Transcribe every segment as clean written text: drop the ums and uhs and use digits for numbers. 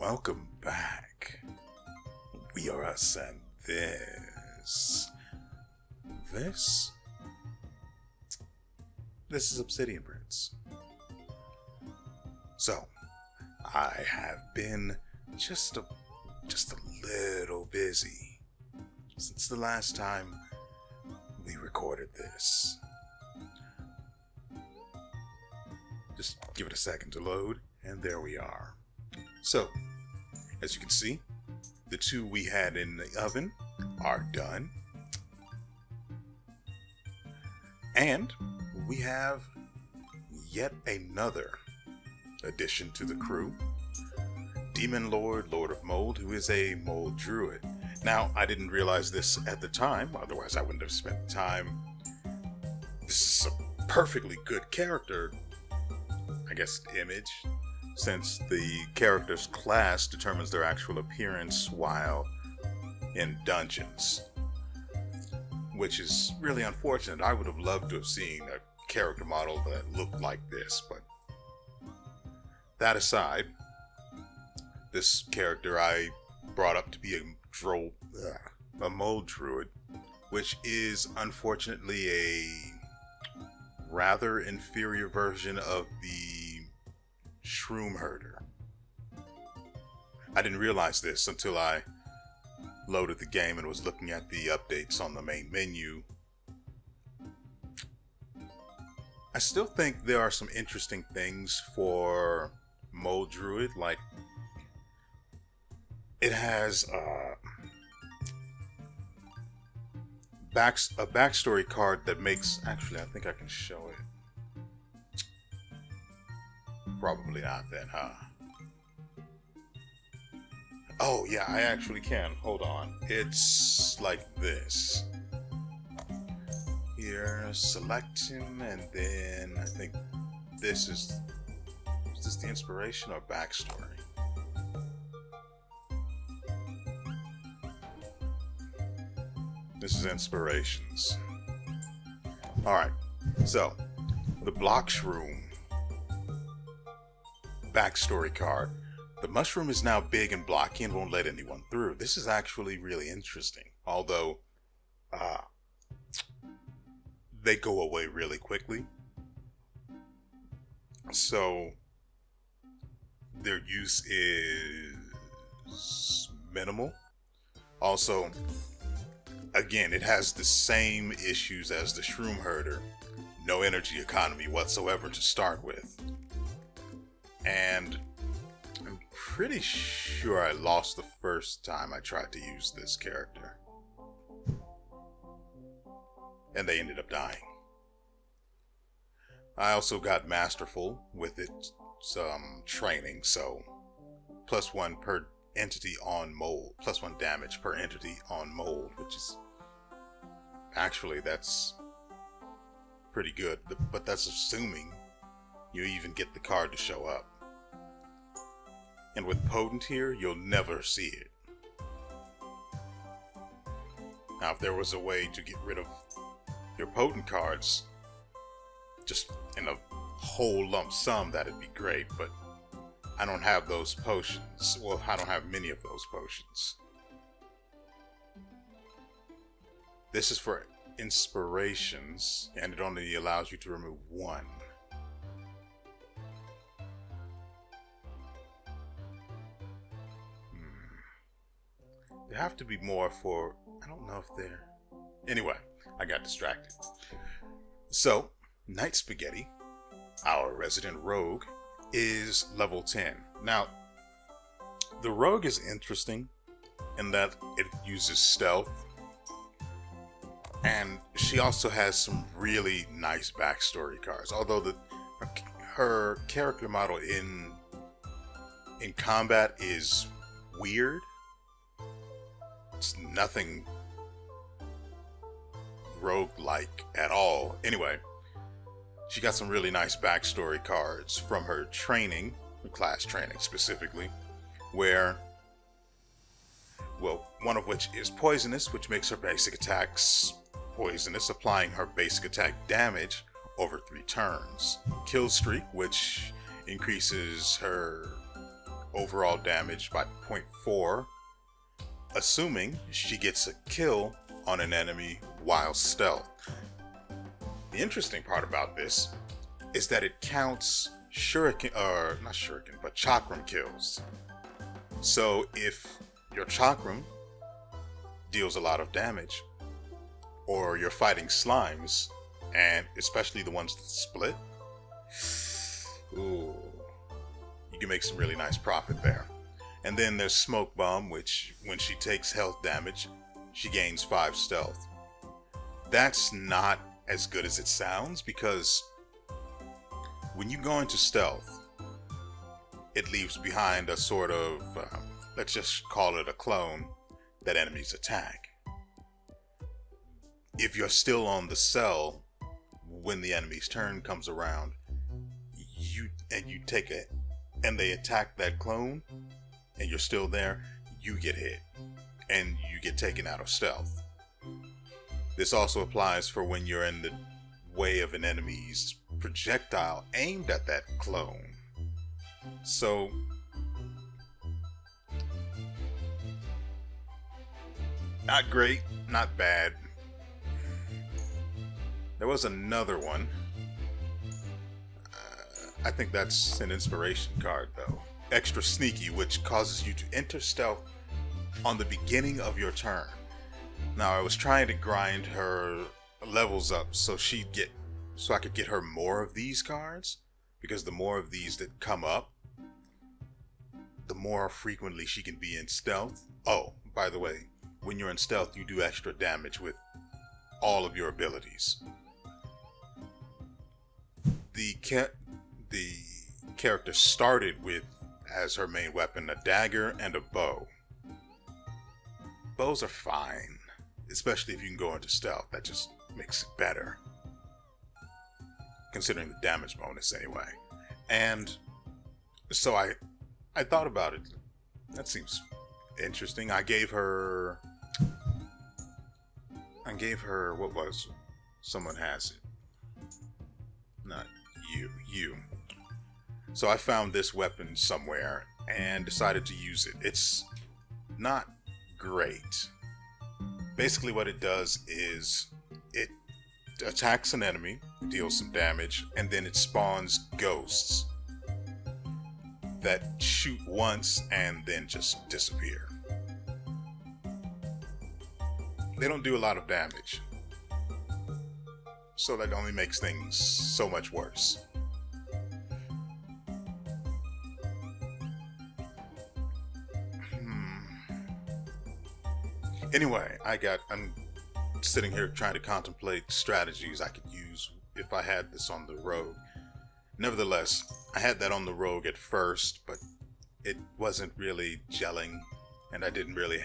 Welcome back. WeArEuS and this is Obsidian Prince. So, I have been just a little busy since the last time we recorded this. Just give it a second to load, and there we are. So, as you can see, the two we had in the oven are done. And we have yet another addition to the crew. Demon Lord, Lord of Mold, who is a mold druid. Now, I didn't realize this at the time, otherwise I wouldn't have spent the time. This is a perfectly good character, I guess, image, since the character's class determines their actual appearance while in dungeons. Which is really unfortunate. I would have loved to have seen a character model that looked like this, but that aside, this character I brought up to be a mold druid, which is unfortunately a rather inferior version of the shroom herder. I didn't realize this until I loaded the game and was looking at the updates on the main menu. I still think there are some interesting things for Mold Druid, like it has a backstory card that makes, actually I think I can show it. Probably not then, huh? Oh yeah, I actually can. Hold on. It's like this. Here, select him, and then I think this is this the inspiration or backstory? This is inspirations. Alright, so the block shroom backstory card. The mushroom is now big and blocky and won't let anyone through. This is actually really interesting, although they go away really quickly. So their use is minimal. Also, again, it has the same issues as the shroom herder. No energy economy whatsoever to start with. And I'm pretty sure I lost the first time I tried to use this character. And they ended up dying. I also got masterful with it, some training, so +1 per entity on mold, +1 damage per entity on mold, which is actually, that's pretty good, but that's assuming you even get the card to show up. And with Potent here, you'll never see it. Now, if there was a way to get rid of your Potent cards just in a whole lump sum, that'd be great, but I don't have those potions. Well, I don't have many of those potions. This is for inspirations, and it only allows you to remove 1. There have to be more for, I don't know if they're, anyway, I got distracted. So, Night Spaghetti, our resident rogue, is level 10. Now, the rogue is interesting in that it uses stealth, and she also has some really nice backstory cards, although her character model in combat is weird. It's nothing roguelike at all. Anyway, she got some really nice backstory cards from her training, class training specifically, where, well, one of which is poisonous, which makes her basic attacks poisonous, applying her basic attack damage over 3 turns. Kill streak, which increases her overall damage by 0.4, assuming she gets a kill on an enemy while stealth. The interesting part about this is that it counts chakram kills. So if your chakram deals a lot of damage, or you're fighting slimes, and especially the ones that split, ooh, you can make some really nice profit there. And then there's Smoke Bomb, which when she takes health damage, she gains 5 stealth. That's not as good as it sounds, because when you go into stealth, it leaves behind a sort of, let's just call it a clone, that enemies attack. If you're still on the cell when the enemy's turn comes around, and they attack that clone, and you're still there, you get hit, and you get taken out of stealth. This also applies for when you're in the way of an enemy's projectile aimed at that clone. So, not great, not bad. There was another one. I think that's an inspiration card though. Extra Sneaky, which causes you to enter stealth on the beginning of your turn. Now I was trying to grind her levels up so I could get her more of these cards, because the more of these that come up, the more frequently she can be in stealth. Oh, by the way, when you're in stealth, you do extra damage with all of your abilities. The character started with, as her main weapon, a dagger and a bow. Bows are fine, especially if you can go into stealth. That just makes it better, considering the damage bonus anyway. And so I thought about it. That seems interesting. I gave her, what was, someone has it. Not you. So I found this weapon somewhere and decided to use it. It's not great. Basically what it does is it attacks an enemy, deals some damage, and then it spawns ghosts that shoot once and then just disappear. They don't do a lot of damage, so that only makes things so much worse. Anyway, I'm sitting here trying to contemplate strategies I could use if I had this on the rogue. Nevertheless, I had that on the rogue at first, but it wasn't really gelling, and I didn't really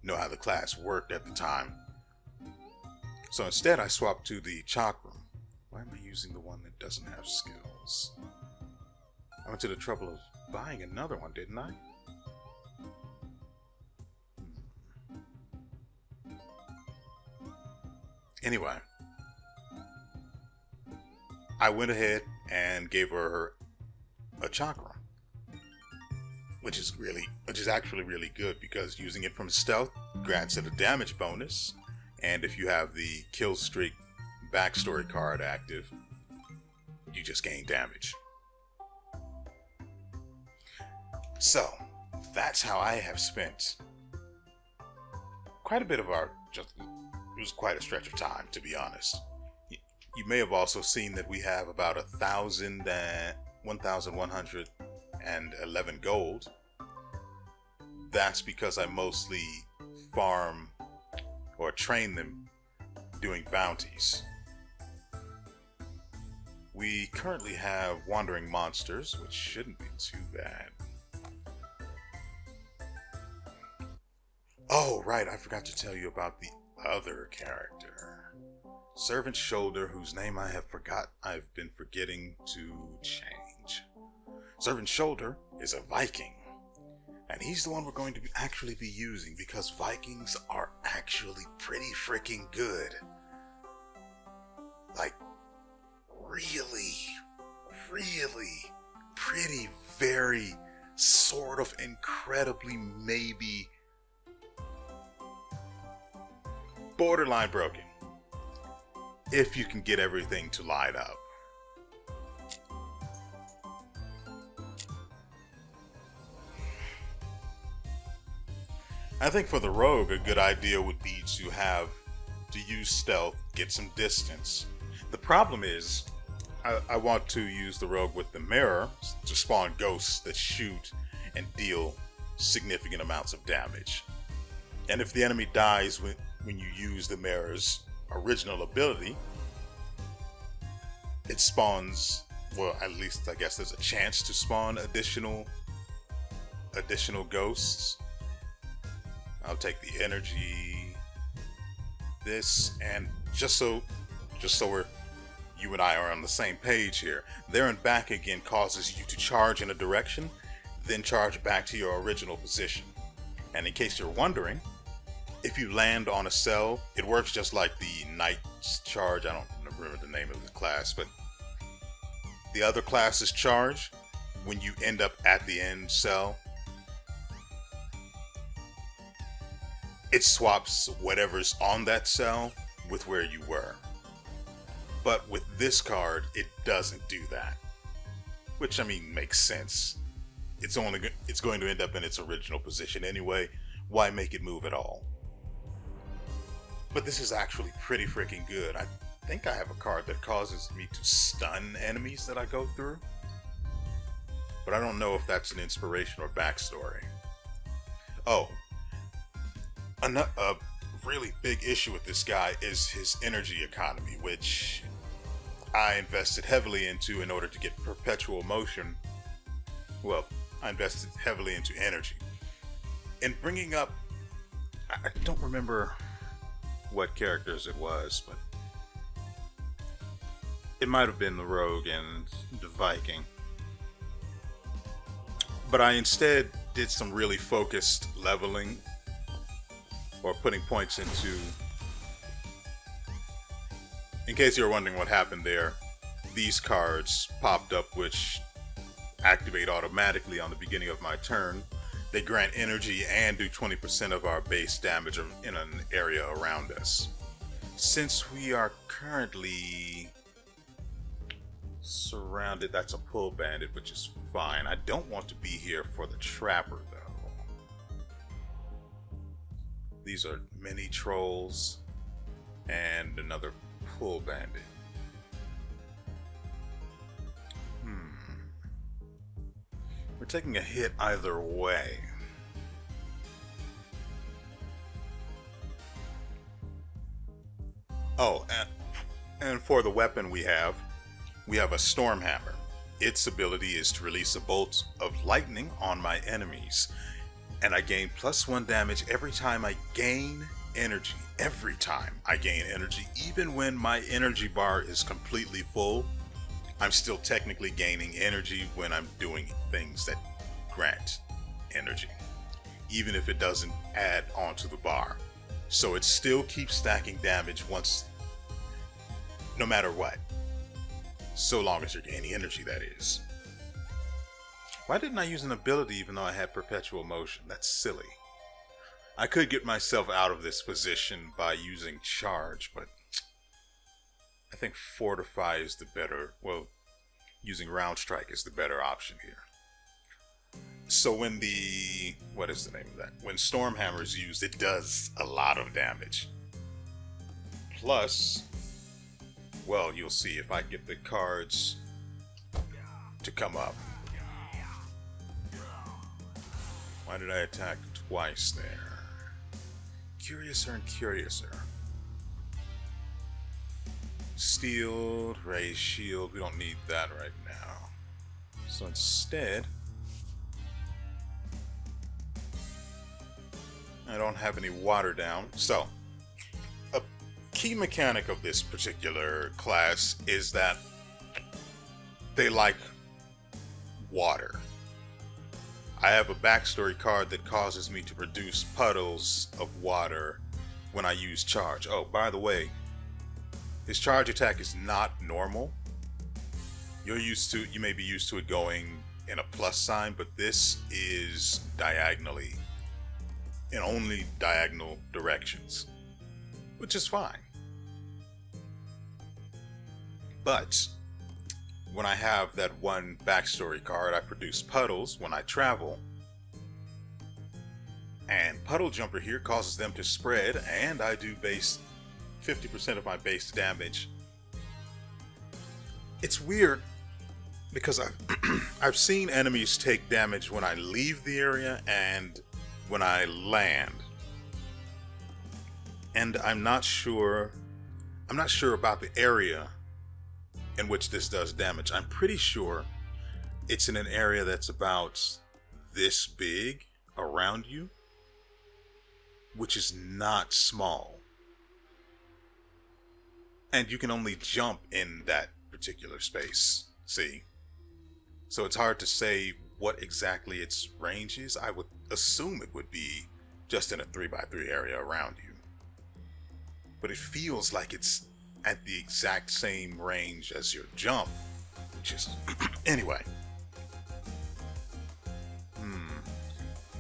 know how the class worked at the time. So instead, I swapped to the chakram. Why am I using the one that doesn't have skills? I went to the trouble of buying another one, didn't I? Anyway, I went ahead and gave her a chakra, which is actually really good, because using it from stealth grants it a damage bonus, and if you have the kill streak backstory card active, you just gain damage. So that's how I have spent quite a bit of it was quite a stretch of time, to be honest. You may have also seen that we have about 1,111 gold. That's because I mostly farm or train them doing bounties. We currently have wandering monsters, which shouldn't be too bad. Oh, right, I forgot to tell you about the other character, Servant Shoulder, whose name I've been forgetting to change. Servant Shoulder is a Viking, and he's the one we're going to actually be using, because Vikings are actually pretty freaking good. Like, really pretty, very, sort of incredibly, maybe borderline broken, if you can get everything to line up. I think for the rogue, a good idea would be to use stealth, get some distance. The problem is, I want to use the rogue with the mirror to spawn ghosts that shoot and deal significant amounts of damage. And if the enemy dies when you use the mirror's original ability, it spawns, well, at least I guess there's a chance to spawn additional ghosts. I'll take the energy, this, and just so you and I are on the same page here, there and back again causes you to charge in a direction, then charge back to your original position. And in case you're wondering, if you land on a cell, it works just like the Knight's charge. I don't remember the name of the class, but the other classes charge, when you end up at the end cell, it swaps whatever's on that cell with where you were. But with this card, it doesn't do that. Which, I mean, makes sense. It's going to end up in its original position anyway. Why make it move at all? But this is actually pretty freaking good. I think I have a card that causes me to stun enemies that I go through. But I don't know if that's an inspiration or backstory. Oh. A really big issue with this guy is his energy economy, which I invested heavily into in order to get perpetual motion. Well, I invested heavily into energy. In bringing up, I don't remember what characters it was, but it might have been the Rogue and the Viking. But I instead did some really focused leveling, or putting points into. In case you're wondering what happened there, these cards popped up which activate automatically on the beginning of my turn. They grant energy and do 20% of our base damage in an area around us. Since we are currently surrounded, that's a pull bandit, which is fine. I don't want to be here for the trapper though. These are mini trolls and another pull bandit. We're taking a hit either way. Oh, and for the weapon we have a storm hammer. Its ability is to release a bolt of lightning on my enemies. And I gain +1 damage every time I gain energy. Every time I gain energy, even when my energy bar is completely full, I'm still technically gaining energy when I'm doing things that grant energy, even if it doesn't add onto the bar. So it still keeps stacking damage no matter what. So long as you're gaining energy, that is. Why didn't I use an ability even though I had perpetual motion? That's silly. I could get myself out of this position by using charge, but I think fortify is the better, well, using round strike is the better option here. So when what is the name of that? When Stormhammer is used, it does a lot of damage. Plus, well, you'll see if I get the cards to come up. Why did I attack twice there? Curiouser and Curiouser. Steeled, raise shield. We don't need that right now. So instead, I don't have any water down. So, a key mechanic of this particular class is that they like water. I have a backstory card that causes me to produce puddles of water when I use charge. Oh, by the way, his charge attack is not normal. You may be used to it going in a plus sign, but this is diagonally, in only diagonal directions, which is fine. But when I have that one backstory card, I produce puddles when I travel, and Puddle Jumper here causes them to spread, and I do base 50% of my base damage. It's weird because I've seen enemies take damage when I leave the area and when I land, and I'm not sure about the area in which this does damage. I'm pretty sure it's in an area that's about this big around you, which is not small, and you can only jump in that particular space, see? So it's hard to say what exactly its range is. I would assume it would be just in a 3x3 area around you, but it feels like it's at the exact same range as your jump, which is anyway.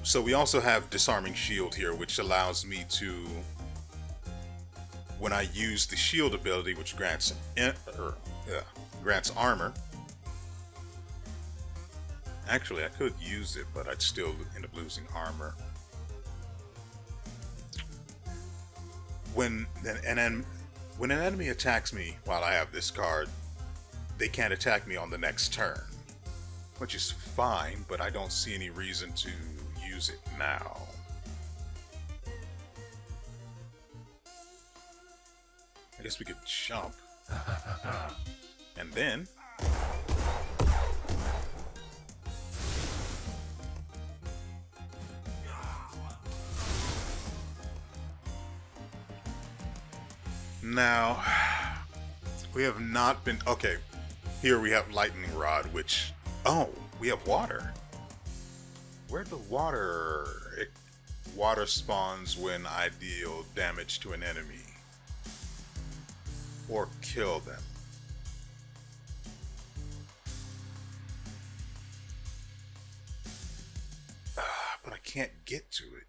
So we also have Disarming Shield here, which allows me to, when I use the shield ability, which grants armor. Actually, I could use it, but I'd still end up losing armor. When an enemy attacks me while I have this card, they can't attack me on the next turn, which is fine, but I don't see any reason to use it now. I guess we could jump. And then now we have not been okay. Here we have Lightning Rod, which we have water. Where'd the water? Water spawns when I deal damage to an enemy or kill them. But I can't get to it.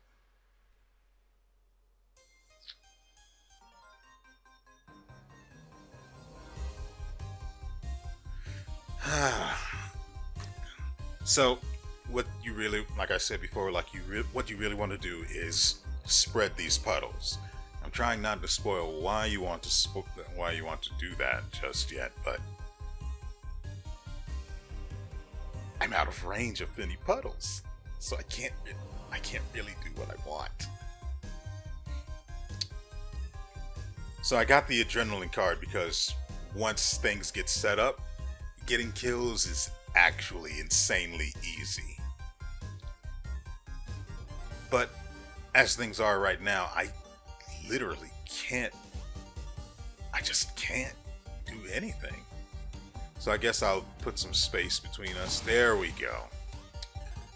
So what you really, like I said before, what you really want to do is spread these puddles. I'm trying not to spoil why you want to do that just yet, but I'm out of range of any puddles, so I can't really do what I want. So I got the Adrenaline card because once things get set up, getting kills is actually insanely easy. But as things are right now, I literally just can't do anything. So I guess I'll put some space between us. There we go.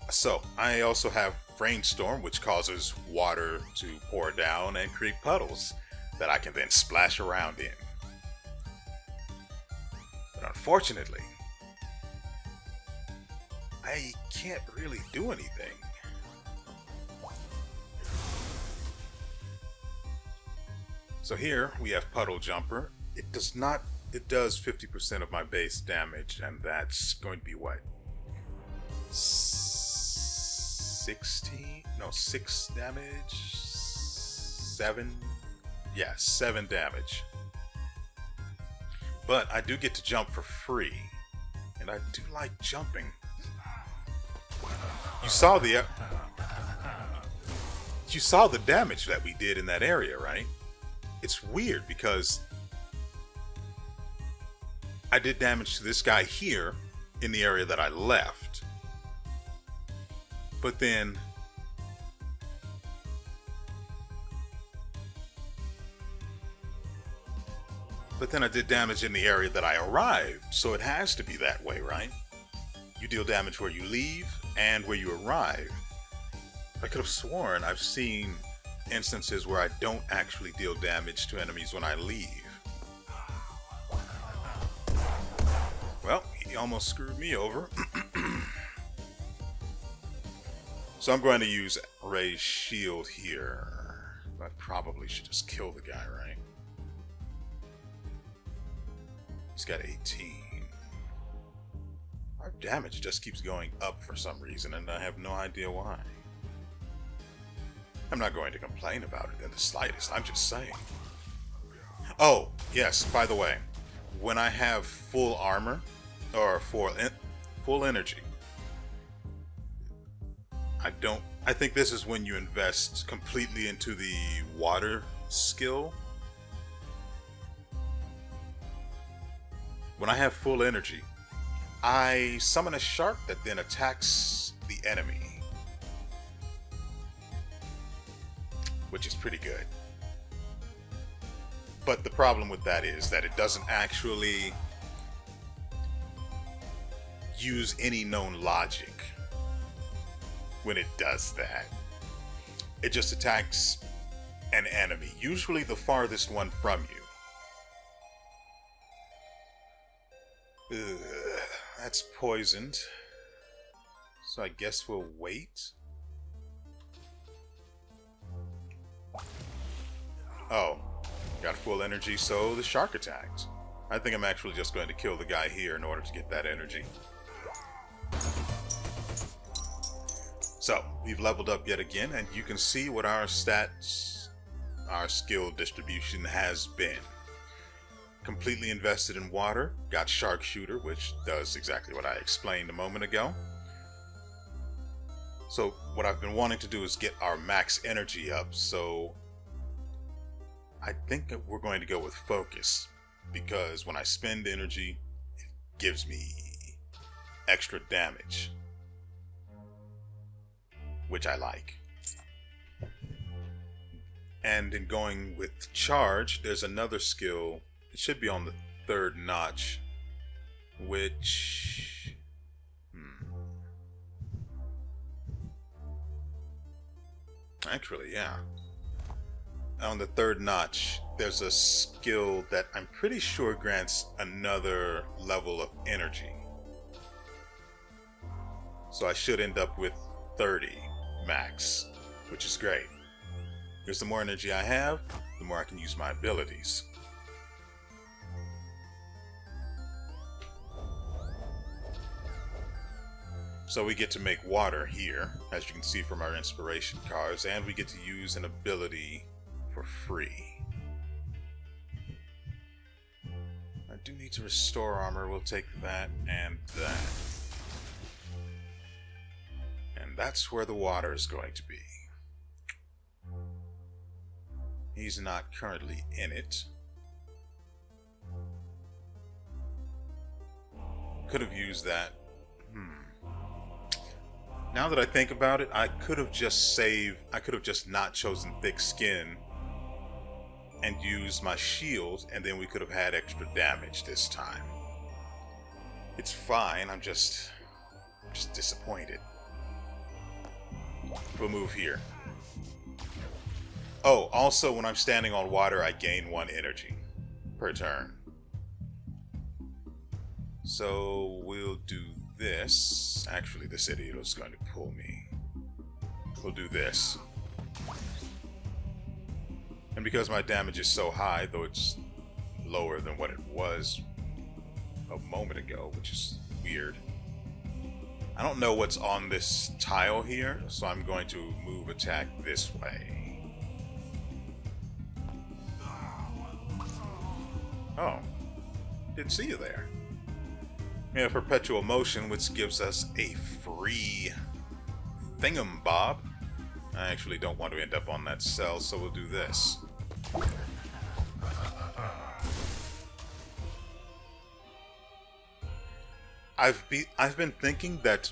So I also have Rainstorm, which causes water to pour down and create puddles that I can then splash around in. But unfortunately, I can't really do anything. So here we have Puddle Jumper. It does 50% of my base damage, and that's going to be what? 6 damage? 7? Yeah, 7 damage. But I do get to jump for free, and I do like jumping. You saw the damage that we did in that area, right? It's weird because I did damage to this guy here in the area that I left. But then I did damage in the area that I arrived, so it has to be that way, right? You deal damage where you leave and where you arrive. I could have sworn I've seen instances where I don't actually deal damage to enemies when I leave. Well, he almost screwed me over. So I'm going to use Ray's shield here. I probably should just kill the guy, right? He's got 18. Our damage just keeps going up for some reason, and I have no idea why. I'm not going to complain about it in the slightest, I'm just saying. Oh, yes, by the way, when I have full armor, or full energy, I think this is when you invest completely into the water skill. When I have full energy, I summon a shark that then attacks the enemy, which is pretty good. But the problem with that is that it doesn't actually use any known logic when it does that. It just attacks an enemy, usually the farthest one from you. Ugh, that's poisoned. So I guess we'll wait. Oh, got full energy, so the shark attacked. I think I'm actually just going to kill the guy here in order to get that energy. So, we've leveled up yet again, and you can see what our stats, our skill distribution has been. Completely invested in water, got sharpshooter, which does exactly what I explained a moment ago. So, what I've been wanting to do is get our max energy up, so I think that we're going to go with focus, because when I spend energy, it gives me extra damage, which I like. And in going with charge, there's another skill. It should be on the 3rd notch, which... Actually, yeah. On the 3rd notch, there's a skill that I'm pretty sure grants another level of energy. So I should end up with 30 max, which is great. Because the more energy I have, the more I can use my abilities. So we get to make water here, as you can see from our inspiration cards, and we get to use an ability for free. I do need to restore armor. We'll take that and that. And that's where the water is going to be. He's not currently in it. Could have used that. Now that I think about it, I could have just not chosen thick skin and used my shield, and then we could have had extra damage this time. It's fine, I'm just disappointed. We'll move here. Oh, also when I'm standing on water, I gain 1 energy per turn. So we'll do this. Actually, this idiot is going to pull me. We'll do this. And because my damage is so high, though it's lower than what it was a moment ago, which is weird. I don't know what's on this tile here, so I'm going to move attack this way. Oh, didn't see you there. We have perpetual motion, which gives us a free thingamabob. I actually don't want to end up on that cell, so we'll do this. I've been thinking that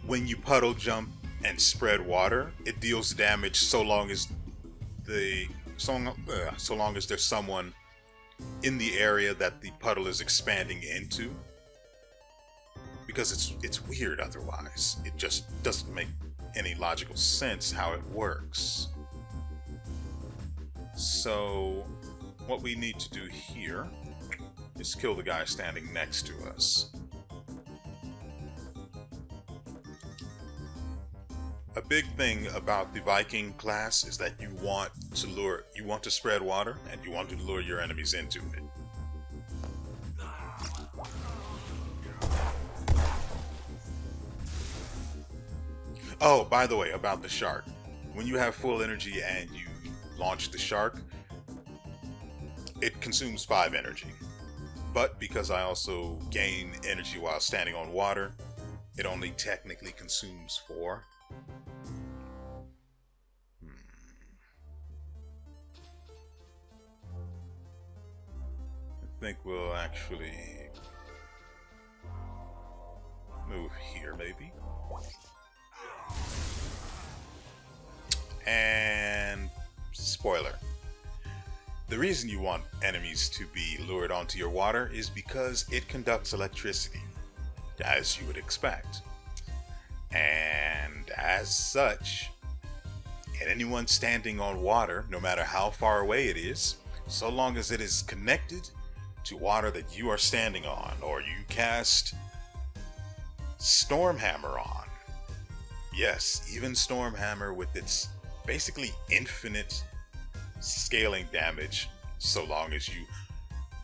when you puddle jump and spread water, it deals damage so long as there's someone in the area that the puddle is expanding into. Because it's weird otherwise. It just doesn't make any logical sense how it works. So what we need to do here is kill the guy standing next to us. a big thing about the Viking class is that you want to spread water, and you want to lure your enemies into it. Oh, by the way, about the shark. When you have full energy and you launch the shark, it consumes 5 energy. But because I also gain energy while standing on water, it only technically consumes 4. I think we'll actually move here, maybe. And spoiler. The reason you want enemies to be lured onto your water is because it conducts electricity, as you would expect. And as such, anyone standing on water, no matter how far away it is, so long as it is connected to water that you are standing on, or you cast Stormhammer on. Yes, even Stormhammer with its basically infinite scaling damage, so long as you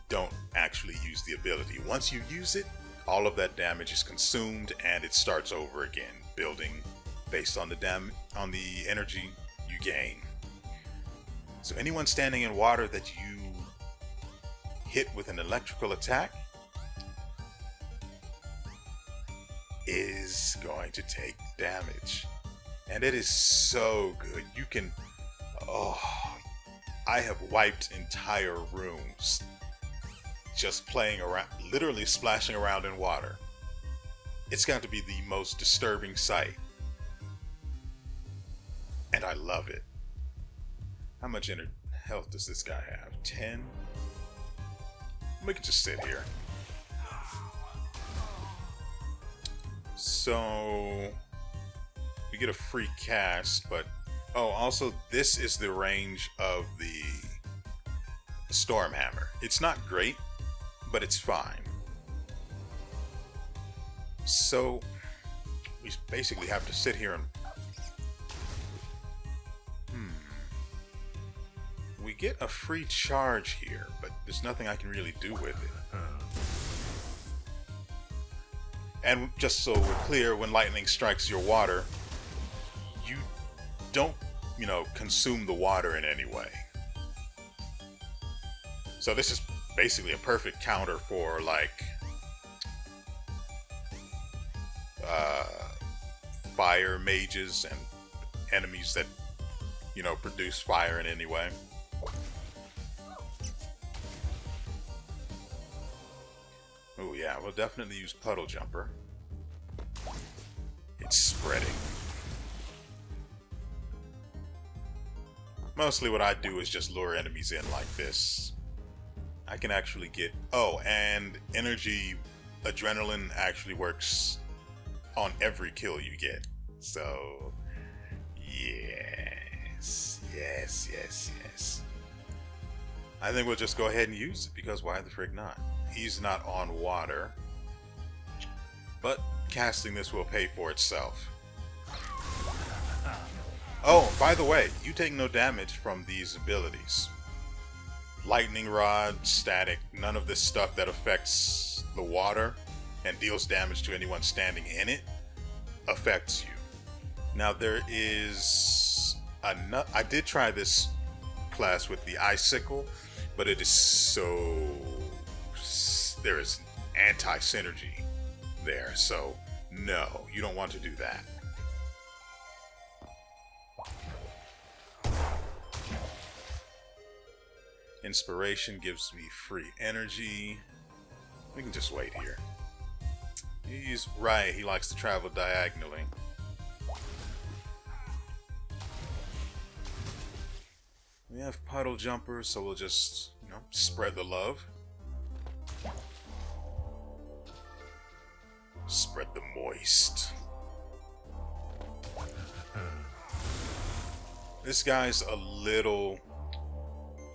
don't actually use the ability. Once you use it, all of that damage is consumed and it starts over again, building based on the energy you gain. So anyone standing in water that you hit with an electrical attack is going to take damage. And it is so good. You can... Oh, I have wiped entire rooms just playing around, literally splashing around in water. It's got to be the most disturbing sight. And I love it. How much health does this guy have? 10? We can just sit here. So we get a free cast, but oh, also this is the range of the Stormhammer. It's not great, but it's fine. So we basically have to sit here and we get a free charge here, but there's nothing I can really do with it. And just so we're clear, when lightning strikes your water, you don't, consume the water in any way. So this is basically a perfect counter for fire mages and enemies that, produce fire in any way. Oh yeah, we'll definitely use Puddle Jumper. It's spreading. Mostly what I do is just lure enemies in like this. I can actually get... Oh, and energy, adrenaline actually works on every kill you get. So, yes. I think we'll just go ahead and use it, because why the frig not? He's not on water, but casting this will pay for itself. Oh, by the way, you take no damage from these abilities. Lightning Rod, Static, none of this stuff that affects the water and deals damage to anyone standing in it affects you. Now there is I did try this class with the Icicle, but it is there is anti-synergy there, so no, you don't want to do that. Inspiration gives me free energy. We can just wait here. He's right, he likes to travel diagonally. We have Puddle Jumper, so we'll just, spread the love. Spread the moist. This guy's a little...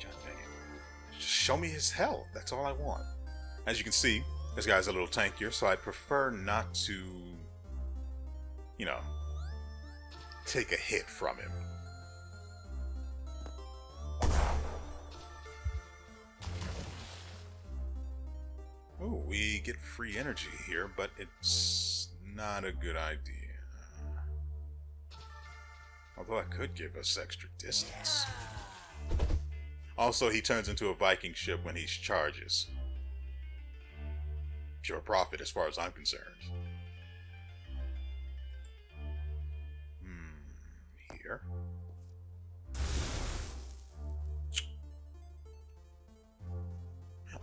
God dang it. Just show me his health. That's all I want. As you can see, this guy's a little tankier, so I'd prefer not to, take a hit from him. Oh, we get free energy here, but it's not a good idea. Although it could give us extra distance. Also, he turns into a Viking ship when he charges. Pure profit as far as I'm concerned. Here.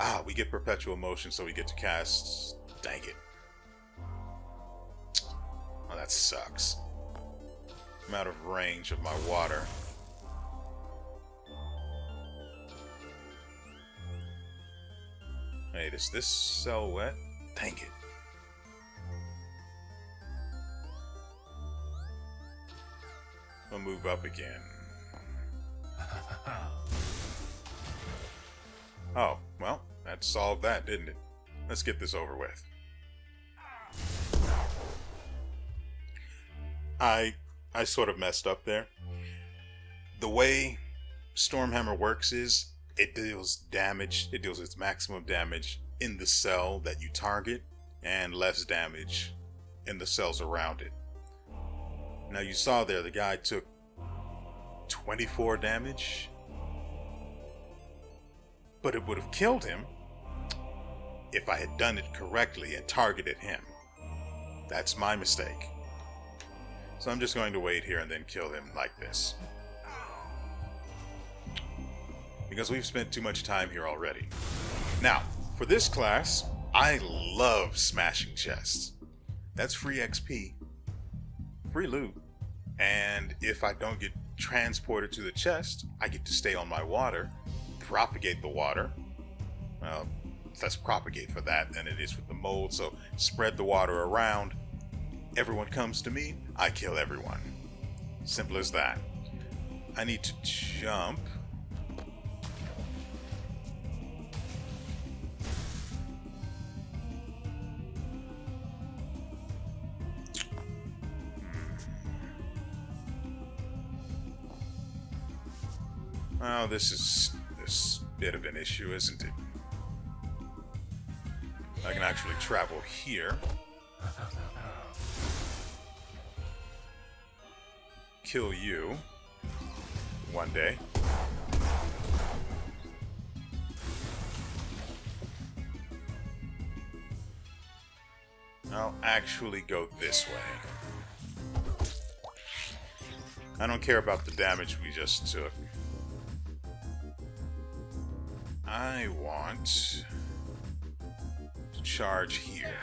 Ah, we get perpetual motion, so we get to cast... Dang it. Oh, that sucks. I'm out of range of my water. Hey, does this cell wet? Dang it. We'll move up again. Oh, well, that solved that, didn't it? Let's get this over with. I sort of messed up there. The way Stormhammer works is it deals damage, it deals its maximum damage in the cell that you target and less damage in the cells around it. Now you saw there the guy took 24 damage, but it would have killed him if I had done it correctly and targeted him. That's my mistake. So I'm just going to wait here and then kill him like this. Because we've spent too much time here already. Now, for this class, I love smashing chests. That's free XP, free loot, and if I don't get transported to the chest, I get to stay on my water, propagate the water. Well, less propagate for that than it is with the mold, so spread the water around. Everyone comes to me, I kill everyone. Simple as that. I need to jump. Oh, this is this bit of an issue, isn't it? I can actually travel here. Kill you one day. I'll actually go this way. I don't care about the damage we just took. I want to charge here.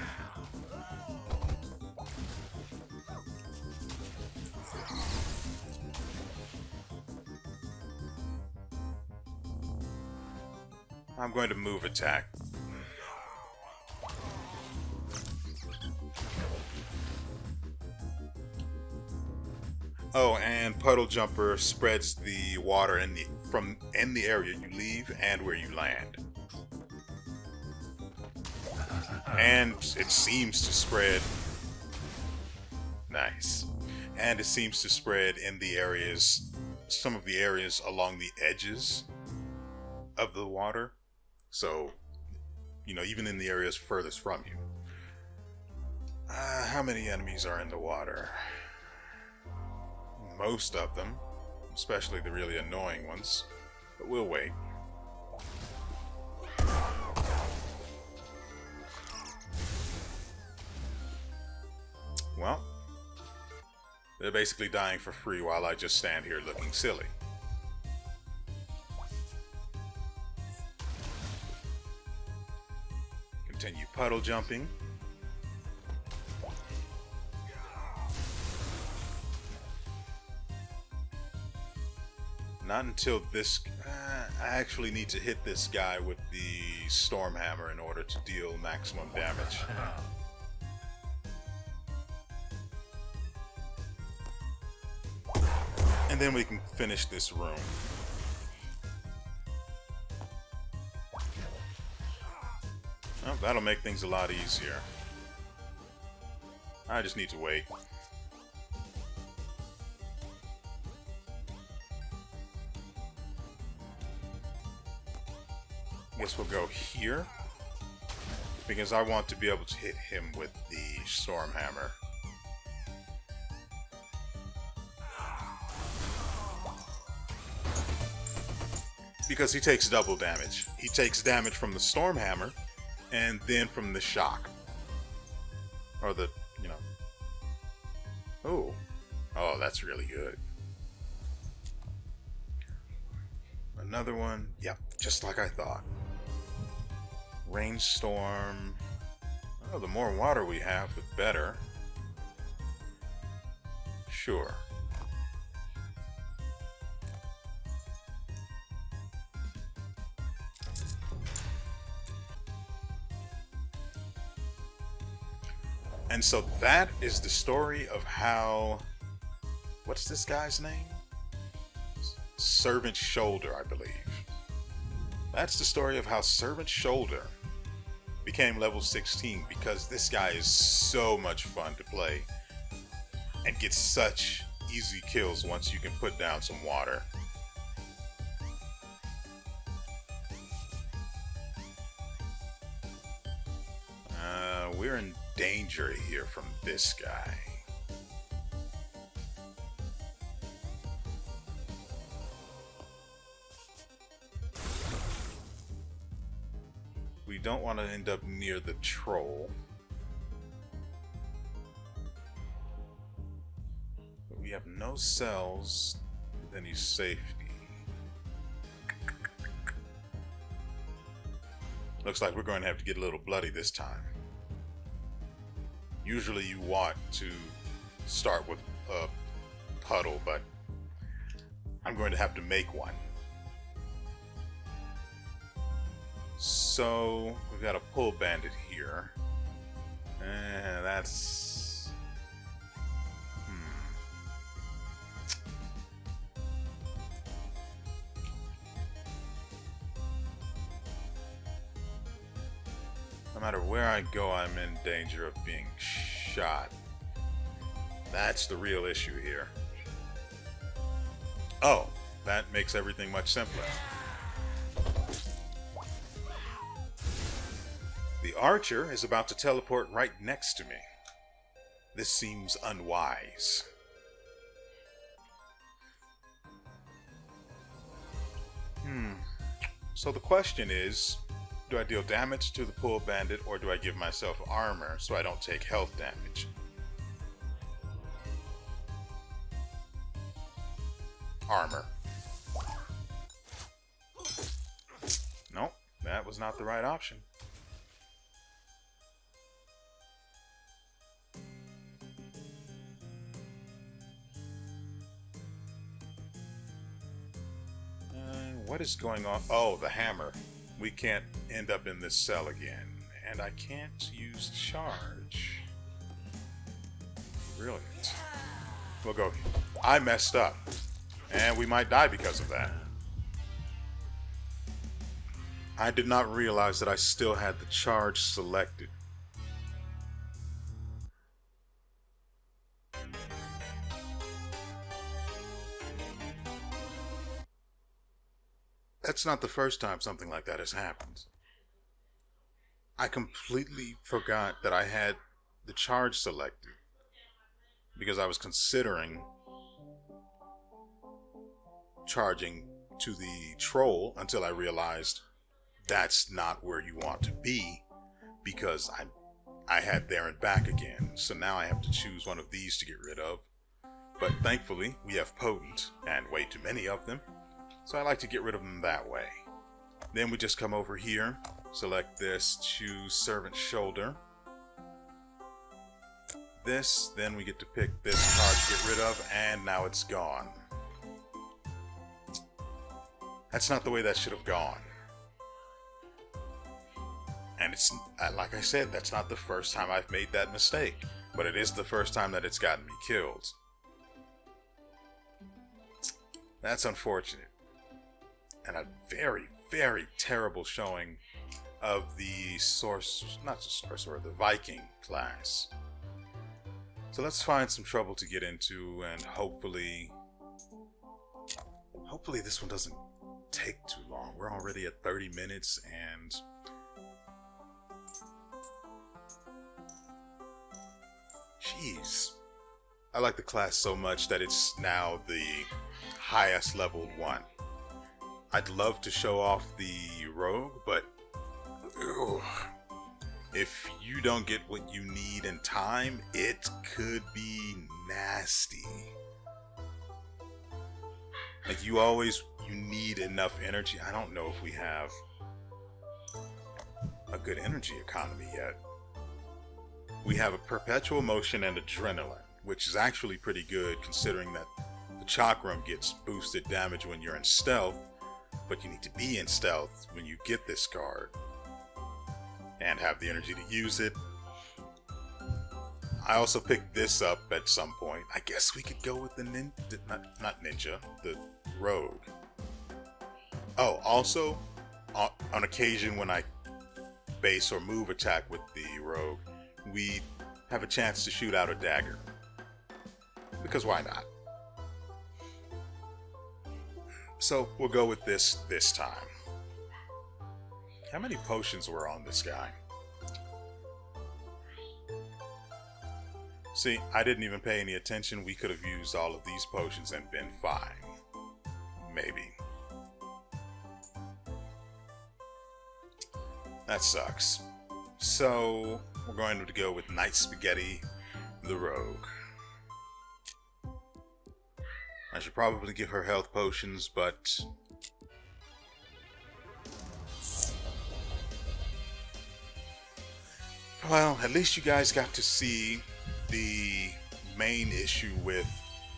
I'm going to move attack. Oh, and Puddle Jumper spreads the water in the area you leave and where you land. And it seems to spread. Nice. And it seems to spread in the areas, some of the areas along the edges of the water. So, you know, even in the areas furthest from you. How many enemies are in the water? Most of them, especially the really annoying ones, but we'll wait. Well, they're basically dying for free while I just stand here looking silly. Continue puddle jumping. Not until this... I actually need to hit this guy with the storm hammer in order to deal maximum damage. And then we can finish this room. Well, that'll make things a lot easier. I just need to wait. I guess we'll go here, because I want to be able to hit him with the storm hammer. Because he takes double damage. He takes damage from the storm hammer and then from the shock. Or the, you know. Oh, that's really good. Another one. Yep, just like I thought. Rainstorm. Oh, the more water we have, the better. Sure. And so that is the story of how... What's this guy's name? Servant Shoulder, I believe. That's the story of how Servant Shoulder became level 16, because this guy is so much fun to play and gets such easy kills once you can put down some water. We're in danger here from this guy. We don't want to end up near the troll. But we have no cells with any safety. Looks like we're going to have to get a little bloody this time. Usually you want to start with a puddle, but I'm going to have to make one. So we've got a pull bandit here. That's... No matter where I go, I'm in danger of being shot. That's the real issue here. Oh, that makes everything much simpler. The archer is about to teleport right next to me. This seems unwise. So the question is, do I deal damage to the pull bandit, or do I give myself armor so I don't take health damage? Armor. Nope, that was not the right option. What is going on? Oh, the hammer. We can't end up in this cell again. And I can't use charge. Brilliant. We'll go. I messed up. And we might die because of that. I did not realize that I still had the charge selected. That's not the first time something like that has happened. I completely forgot that I had the charge selected because I was considering charging to the troll until I realized that's not where you want to be, because I had there and back again. So now I have to choose one of these to get rid of. But thankfully, we have potent and way too many of them. So I like to get rid of them that way. Then we just come over here, select this, choose Servant Shoulder. This, then we get to pick this card to get rid of, and now it's gone. That's not the way that should have gone. And it's, like I said, that's not the first time I've made that mistake, but it is the first time that it's gotten me killed. That's unfortunate. And a very, very terrible showing of the the Viking class. So let's find some trouble to get into, and hopefully this one doesn't take too long. We're already at 30 minutes and jeez. I like the class so much that it's now the highest leveled one. I'd love to show off the rogue, but ugh, if you don't get what you need in time, it could be nasty. Like you need enough energy. I don't know if we have a good energy economy yet. We have a perpetual motion and adrenaline, which is actually pretty good considering that the chakram gets boosted damage when you're in stealth, but you need to be in stealth when you get this card and have the energy to use it. I also picked this up at some point. I guess we could go with the not ninja, the rogue. Oh, also, on occasion when I base or move attack with the rogue, we have a chance to shoot out a dagger. Because why not? So we'll go with this time. How many potions were on this guy? See, I didn't even pay any attention. We could have used all of these potions and been fine. Maybe. That sucks. So, we're going to go with Night Spaghetti, the rogue. I should probably give her health potions, but well, at least you guys got to see the main issue with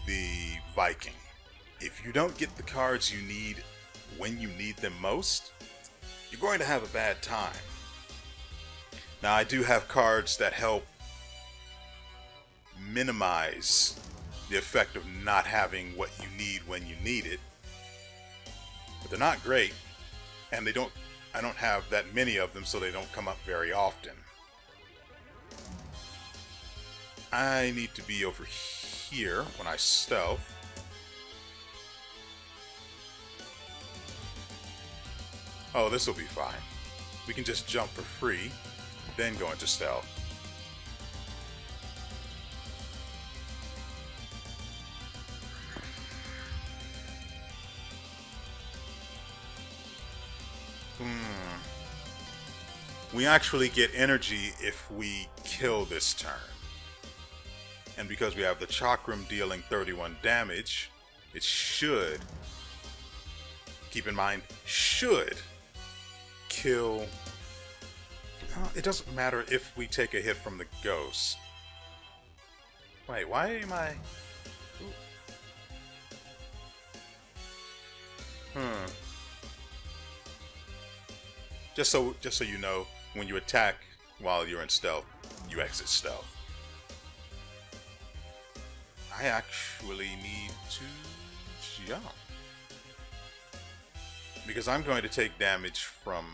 the Viking. If you don't get the cards you need when you need them most, you're going to have a bad time. Now, I do have cards that help minimize the effect of not having what you need when you need it, but they're not great, and I don't have that many of them, so they don't come up very often. I need to be over here when I stealth. Oh, this will be fine. We can just jump for free, then go into stealth. We actually get energy if we kill this turn. And because we have the chakram dealing 31 damage, it should, keep in mind, should kill. It doesn't matter if we take a hit from the ghost. Wait, why am I? Just so you know, when you attack while you're in stealth, you exit stealth. I actually need to jump because I'm going to take damage from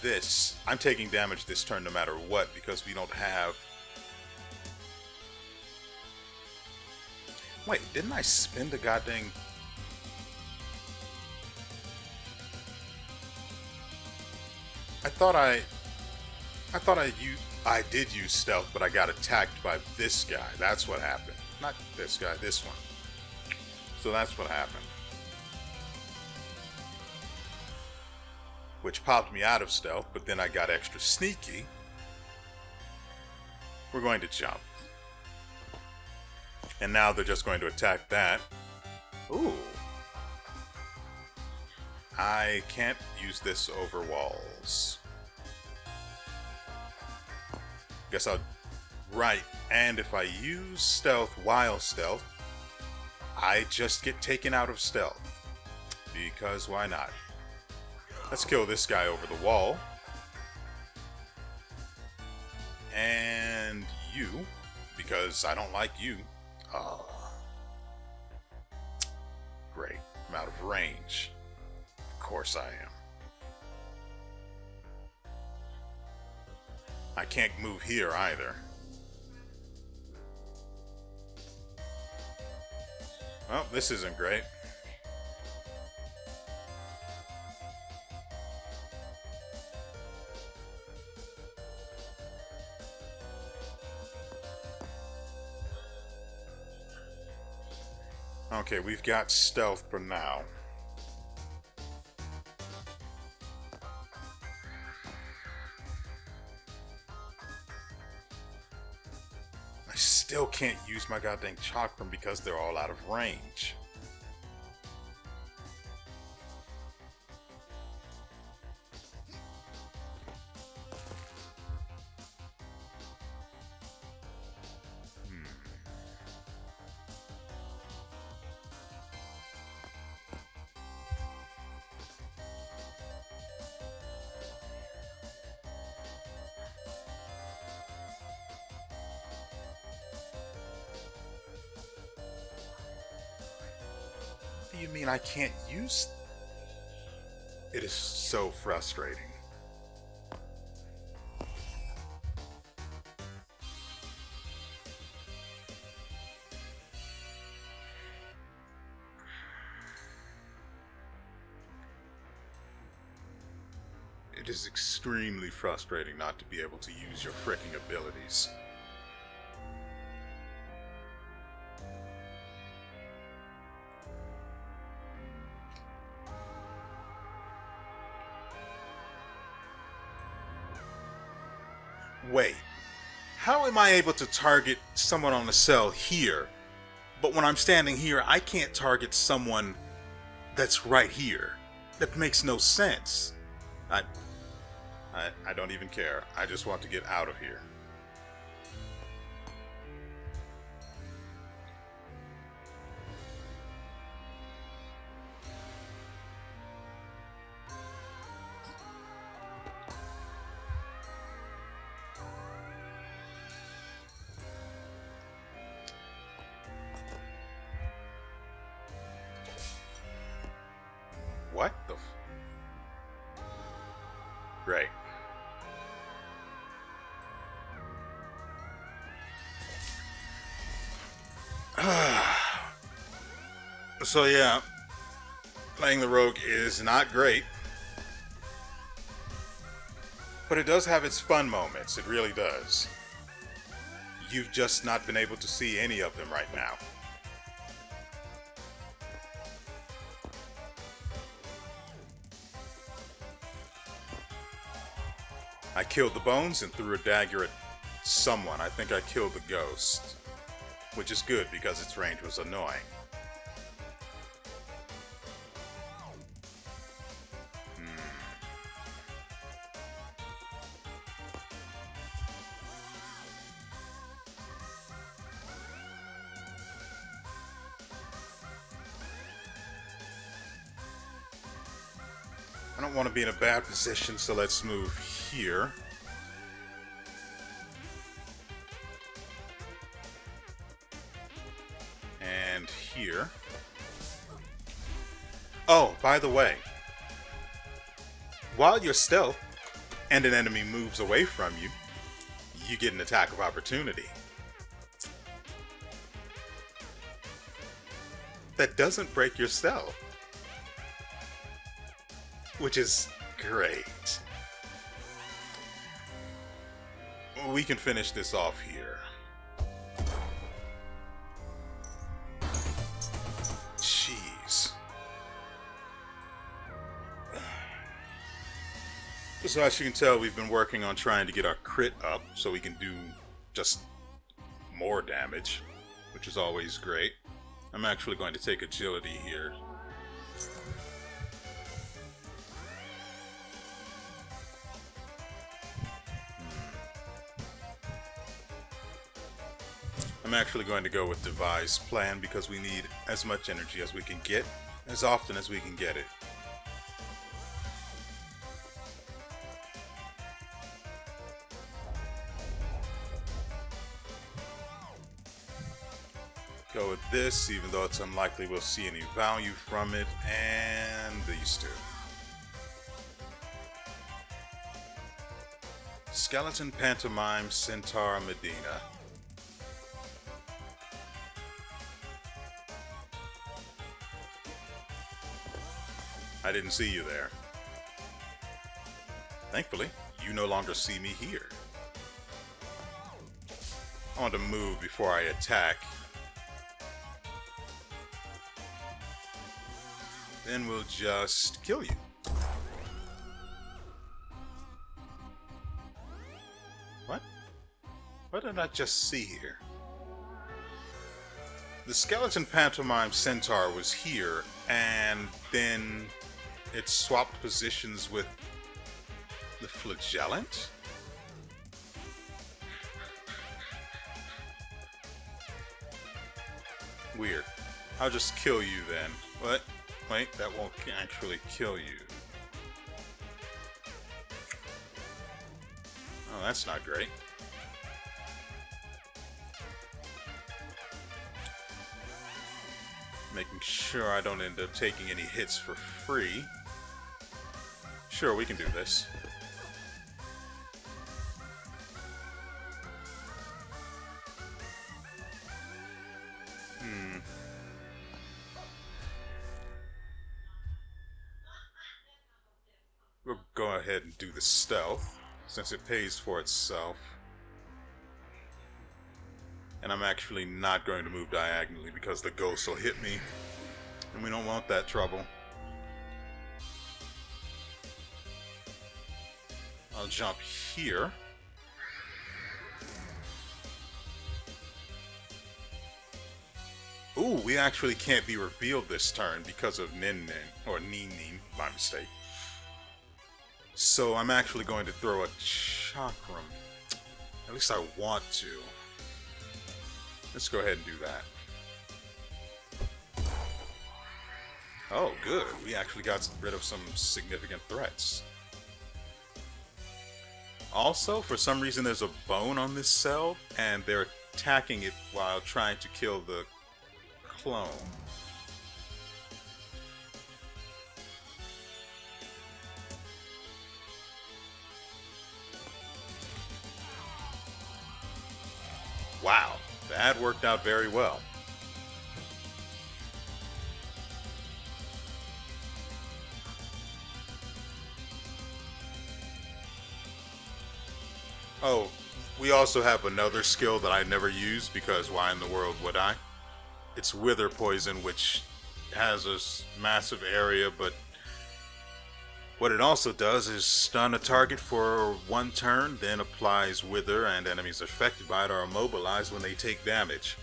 this. I'm taking damage this turn no matter what because we don't have. Wait, didn't I spend a goddamn? I did use stealth, but I got attacked by this guy. That's what happened. Not this guy, this one. So that's what happened. Which popped me out of stealth, but then I got extra sneaky. We're going to jump. And now they're just going to attack that. Ooh. I can't use this over walls. Guess I'll... Right, and if I use stealth while stealth, I just get taken out of stealth. Because why not? Let's kill this guy over the wall. And you, because I don't like you. Great, I'm out of range. Of course I am. I can't move here either. Well, this isn't great. Okay, we've got stealth for now. I still can't use my goddamn chakram because they're all out of range. What do you mean I can't use? It is so frustrating. It is extremely frustrating not to be able to use your fricking abilities. Wait, how am I able to target someone on the cell here, but when I'm standing here, I can't target someone that's right here? That makes no sense. I don't even care. I just want to get out of here. What the Great. So yeah, playing the rogue is not great, but it does have its fun moments. It really does. You've just not been able to see any of them right now. I killed the bones and threw a dagger at someone. I think I killed the ghost, which is good because its range was annoying. I don't want to be in a bad position, so let's move here. And here. Oh, by the way, while you're stealth and an enemy moves away from you, you get an attack of opportunity. That doesn't break your stealth, which is great. We can finish this off here. Jeez. So as you can tell, we've been working on trying to get our crit up so we can do just more damage, which is always great. I'm actually going to take agility here. I'm actually going to go with devise plan because we need as much energy as we can get, as often as we can get it. Go with this, even though it's unlikely we'll see any value from it, and these two. Skeleton, Pantomime, Centaur, Medina. I didn't see you there. Thankfully, you no longer see me here. I want to move before I attack. then we'll just kill you. What? What did I just see here? The skeleton pantomime centaur was here, and then it swapped positions with the flagellant? Weird. I'll just kill you then. What? Wait, that won't actually kill you. Oh, that's not great. Making sure I don't end up taking any hits for free. Sure, we can do this. We'll go ahead and do the stealth, since it pays for itself. And I'm actually not going to move diagonally because the ghost will hit me. And we don't want that trouble. I'll jump here. Ooh, we actually can't be revealed this turn because of Nin Nin, or Nin Nin, my mistake. So I'm actually going to throw a chakram. At least I want to. Let's go ahead and do that. Oh, good. We actually got rid of some significant threats. Also, for some reason there's a bone on this cell, and they're attacking it while trying to kill the clone. Wow, that worked out very well. Oh, we also have another skill that I never use because why in the world would I? It's Wither Poison, which has a massive area, but what it also does is stun a target for one turn, then applies Wither, and enemies affected by it are immobilized when they take damage.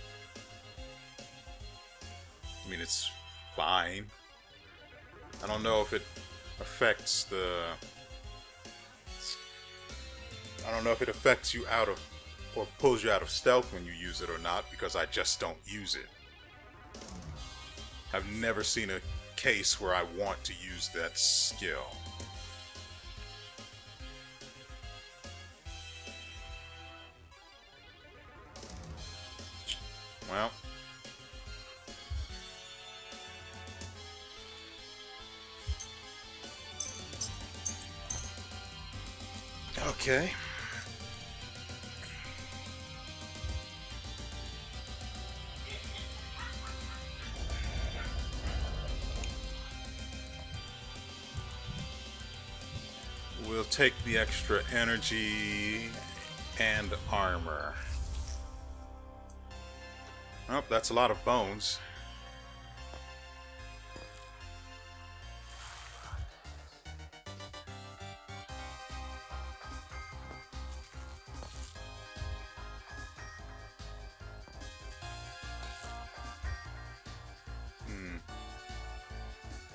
I mean, it's fine. I don't know if it affects the... I don't know if it affects you out of, or pulls you out of stealth when you use it or not, because I just don't use it. I've never seen a case where I want to use that skill. Well. Okay. We'll take the extra energy and armor. Oh, that's a lot of bones.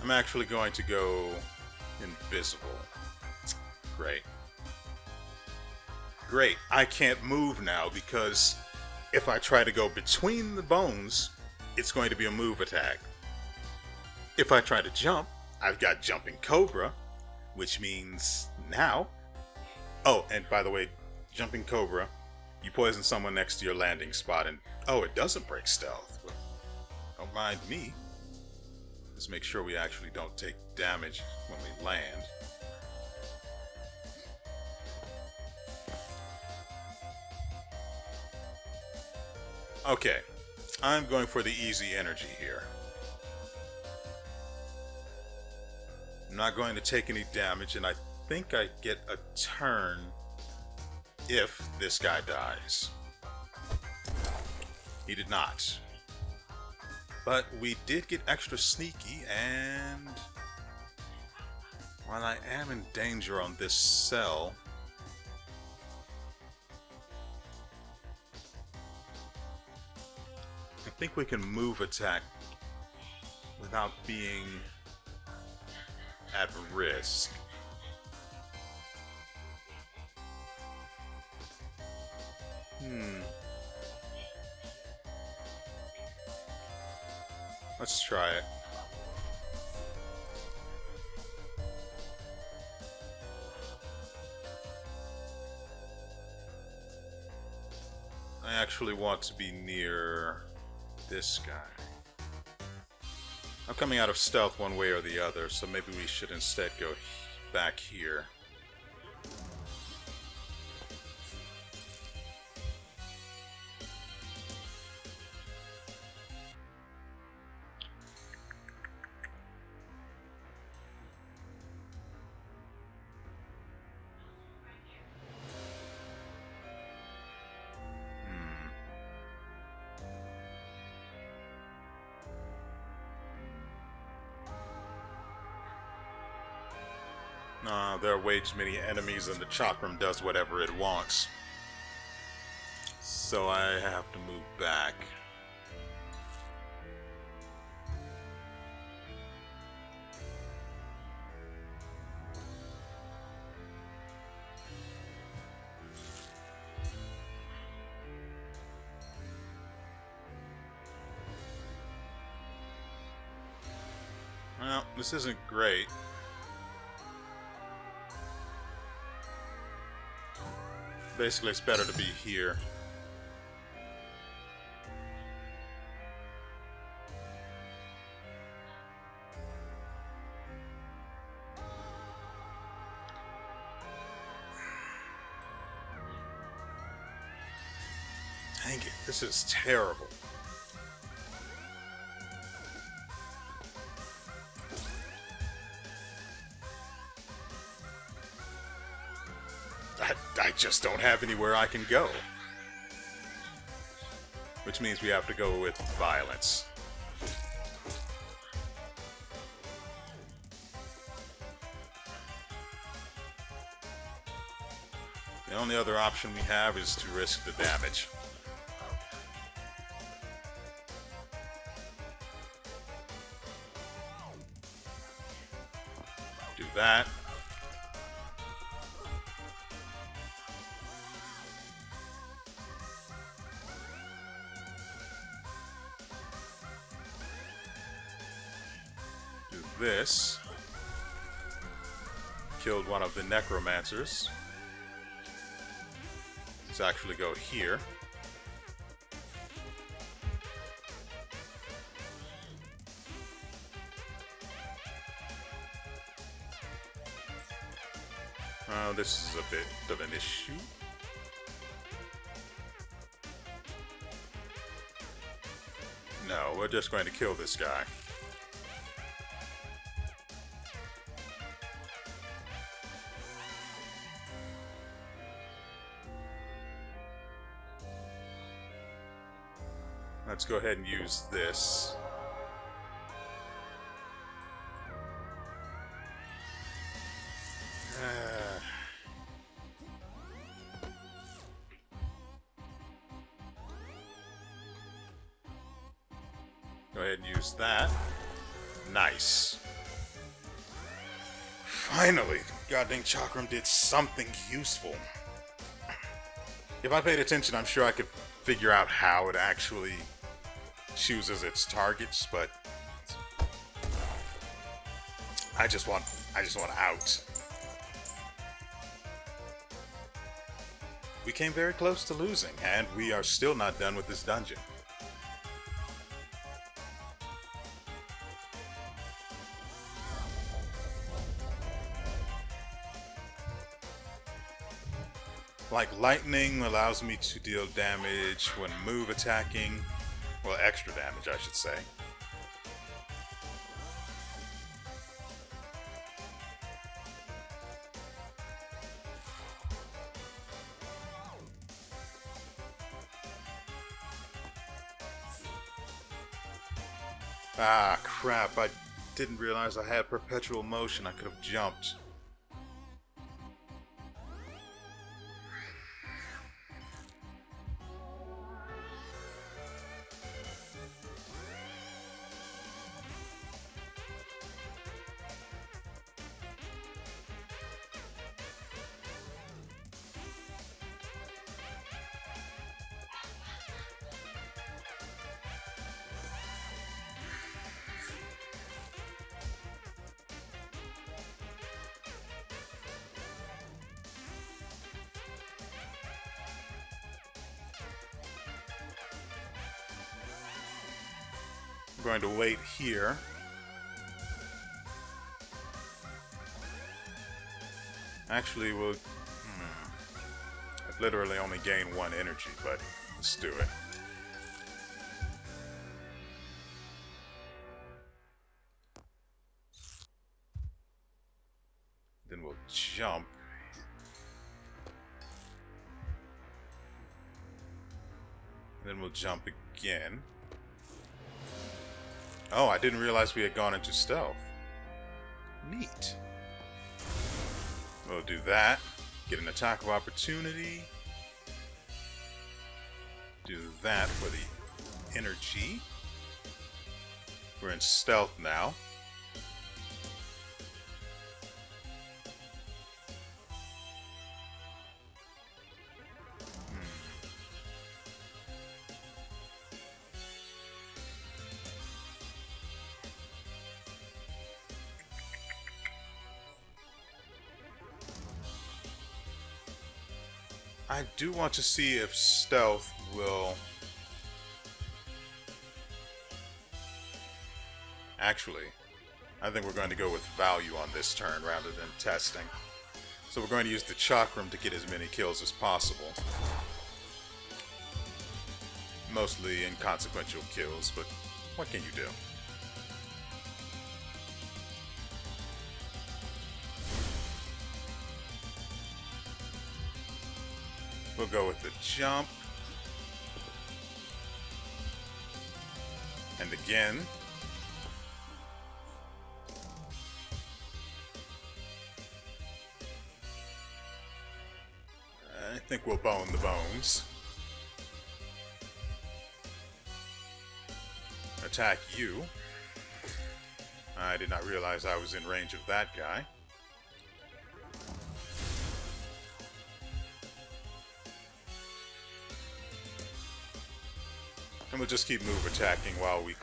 I'm actually going to go invisible. Great. Great. I can't move now because if I try to go between the bones, it's going to be a move attack. If I try to jump, I've got Jumping Cobra, which means now... Oh, and by the way, Jumping Cobra, you poison someone next to your landing spot and... Oh, it doesn't break stealth. Well, don't mind me. Let's make sure we actually don't take damage when we land. Okay, I'm going for the easy energy here. I'm not going to take any damage, and I think I get a turn if this guy dies. He did not. But we did get extra sneaky, and while I am in danger on this cell, I think we can move attack without being at risk. Let's try it. I actually want to be near this guy. I'm coming out of stealth one way or the other, so maybe we should instead go back here. There are way too many enemies and the chakram does whatever it wants. So I have to move back. Well, this isn't great. Basically, it's better to be here. Dang it, this is terrible. I just don't have anywhere I can go. Which means we have to go with violence. The only other option we have is to risk the damage. Do that. This killed one of the necromancers. Let's actually go here. This is a bit of an issue. No, we're just going to kill this guy. Let's go ahead and use this. Go ahead and use that. Nice. Finally, goddamn chakram did something useful. If I paid attention, I'm sure I could figure out how it actually chooses its targets, but I just want out. We came very close to losing, and we are still not done with this dungeon. Like lightning allows me to deal damage when move attacking. Well, extra damage, I should say. Ah, crap. I didn't realize I had perpetual motion. I could have jumped. I'm going to wait here. Actually, we'll... I've literally only gained 1 energy, but let's do it. Then we'll jump. Then we'll jump again. Oh, I didn't realize we had gone into stealth. Neat. We'll do that. Get an attack of opportunity. Do that for the energy. We're in stealth now. I do want to see if stealth will... Actually, I think we're going to go with value on this turn rather than testing. So we're going to use the chakram to get as many kills as possible. Mostly inconsequential kills, but what can you do? We'll go with the jump. And again. I think we'll bone the bones. Attack you. I did not realize I was in range of that guy. And we'll just keep move attacking while we...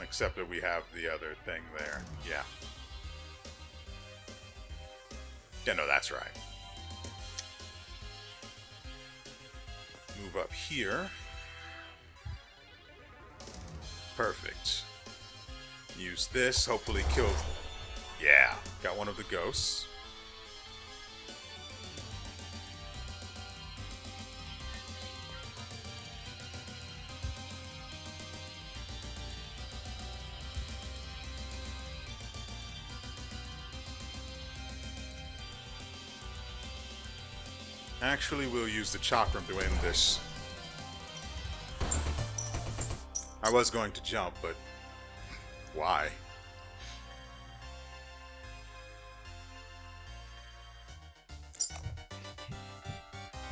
Except that we have the other thing there. Yeah. Yeah, no, that's right. Move up here. Perfect. Use this, hopefully kill... Yeah, got one of the ghosts. Actually, we'll use the chakram to end this. I was going to jump, but why?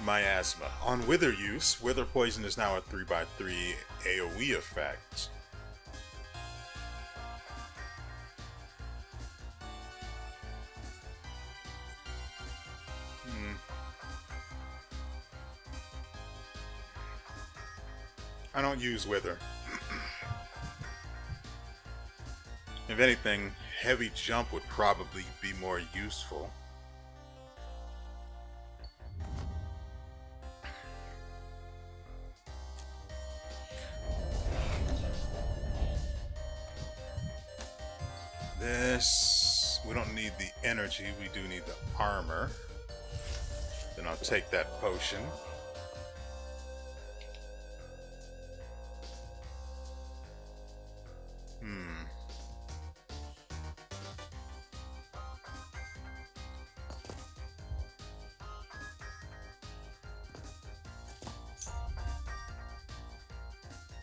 Miasma. On WeArEuS, Wither Poison is now a 3x3 AoE effect. I don't use Wither. If anything, heavy jump would probably be more useful. This... we don't need the energy, we do need the armor. Then I'll take that potion.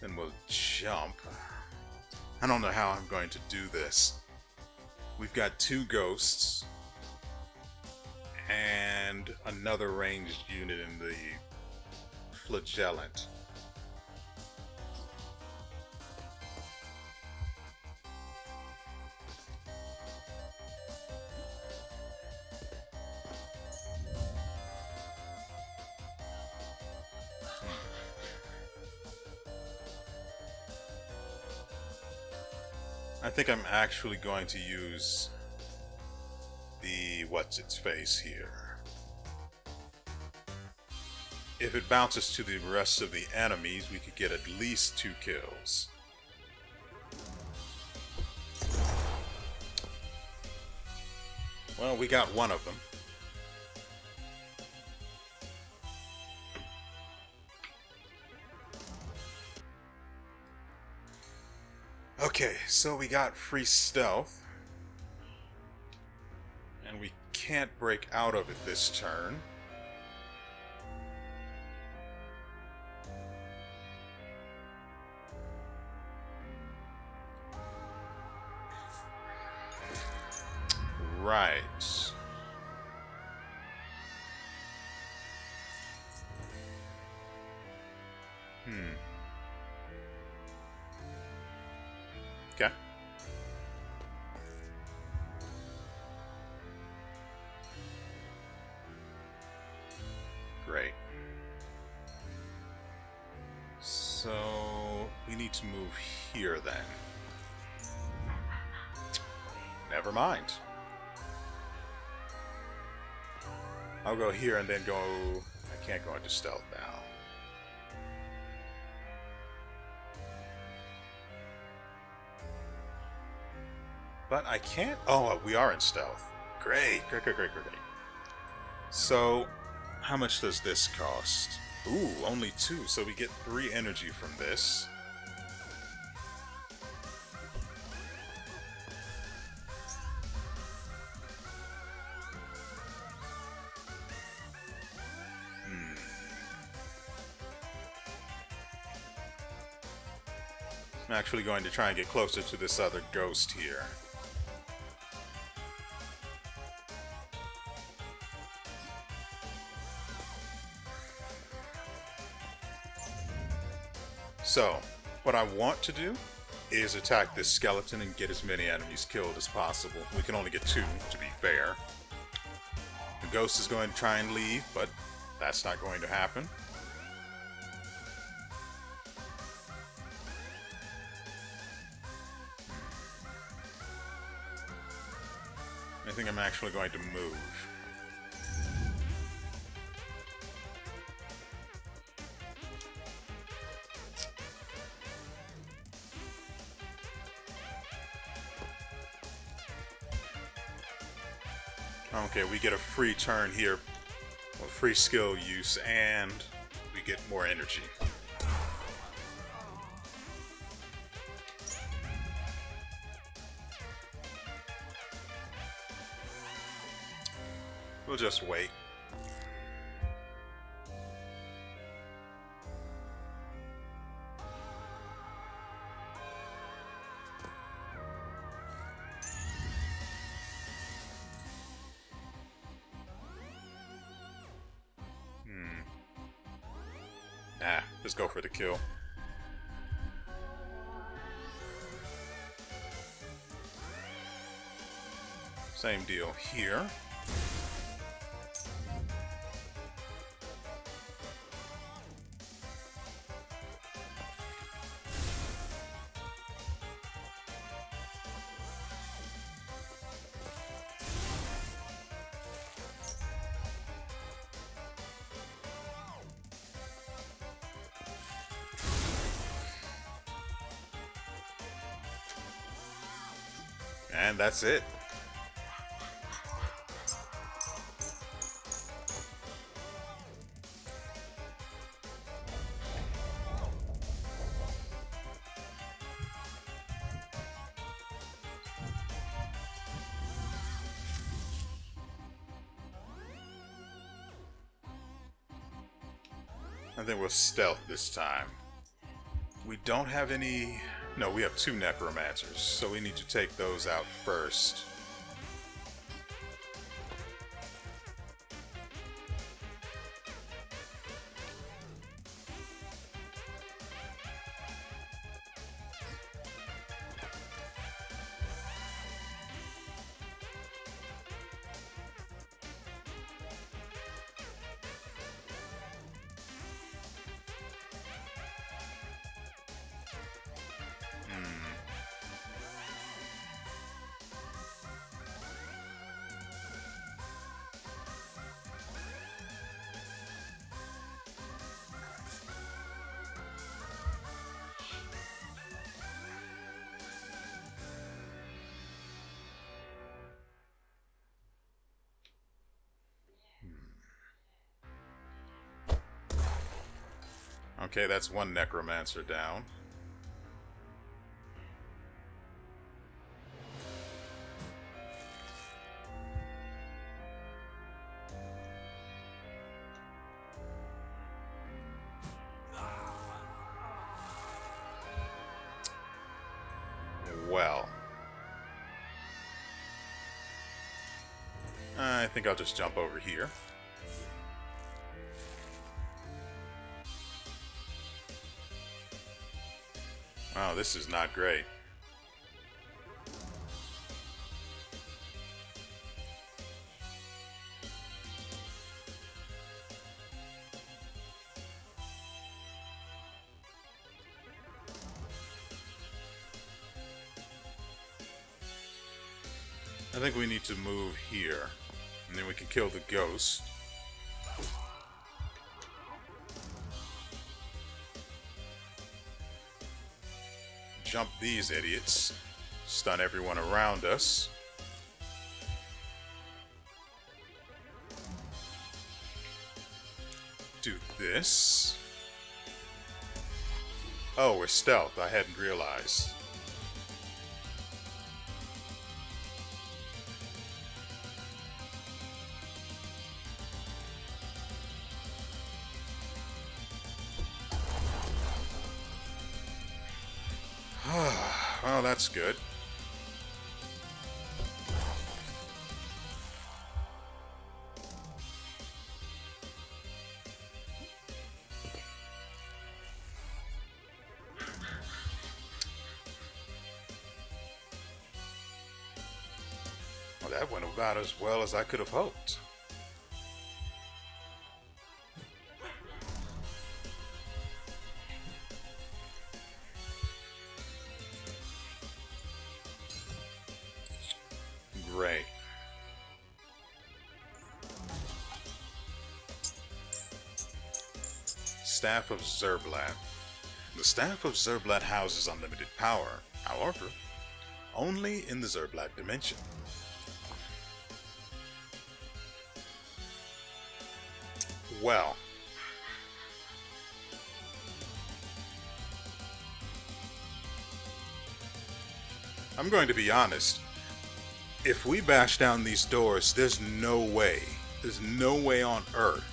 Then we'll jump. I don't know how I'm going to do this. We've got 2 ghosts and another ranged unit in the flagellant. I think I'm actually going to use the what's-its-face here. If it bounces to the rest of the enemies, we could get at least 2 kills. Well, we got one of them. Okay, so we got free stealth. And we can't break out of it this turn. Right. Okay. Great. So we need to move here then. Never mind. I'll go here and then go... I can't go into stealth now. But I can't... Oh, we are in stealth. Great. Great, great, great, great, great. So, how much does this cost? Ooh, only 2, so we get 3 energy from this. I'm actually going to try and get closer to this other ghost here. So, what I want to do is attack this skeleton and get as many enemies killed as possible. We can only get 2, to be fair. The ghost is going to try and leave, but that's not going to happen. I think I'm actually going to move. Okay, we get a free turn here, a free skill use, and we get more energy. We'll just wait. Nah, just go for the kill. Same deal here. And that's it. I think we'll stealth this time. We don't have any No, we have two necromancers, so we need to take those out first. Okay, that's one necromancer down. Well, I think I'll just jump over here. Oh, this is not great. I think we need to move here, and then we can kill the ghost. Jump these idiots. Stun everyone around us. Do this. Oh, we're stealth. I hadn't realized. Well, that's good. Well, that went about as well as I could have hoped. Great. Staff of Zerblat. The Staff of Zerblat houses unlimited power, however, only in the Zerblat dimension. Well, I'm going to be honest. If we bash down these doors, there's no way on Earth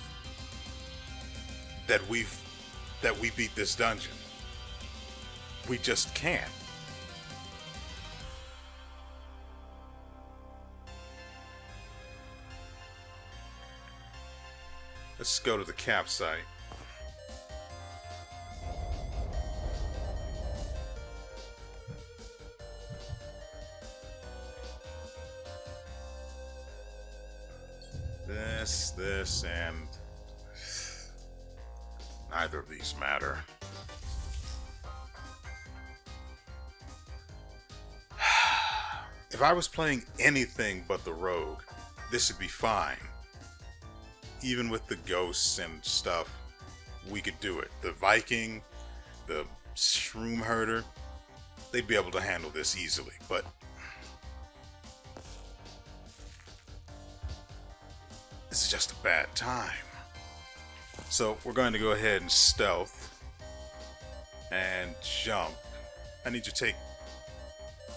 that we beat this dungeon. We just can't. Let's go to the campsite. This, and neither of these matter. If I was playing anything but the rogue, this would be fine. Even with the ghosts and stuff, we could do it. The Viking, the shroom herder, they'd be able to handle this easily, but this is just a bad time. So we're going to go ahead and stealth and jump. I need to take...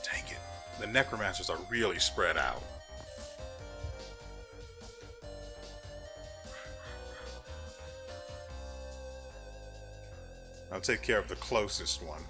Dang it. The necromancers are really spread out. I'll take care of the closest one.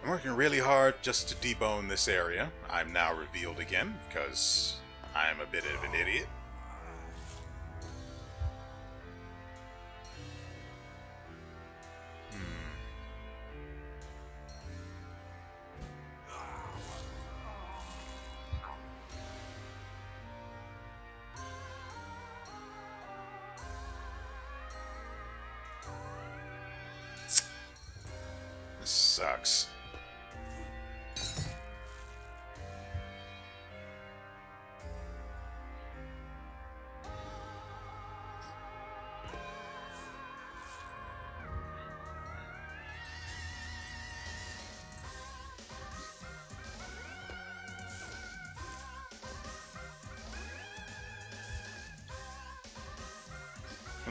I'm working really hard just to debone this area. I'm now revealed again because I'm a bit of an idiot. This sucks.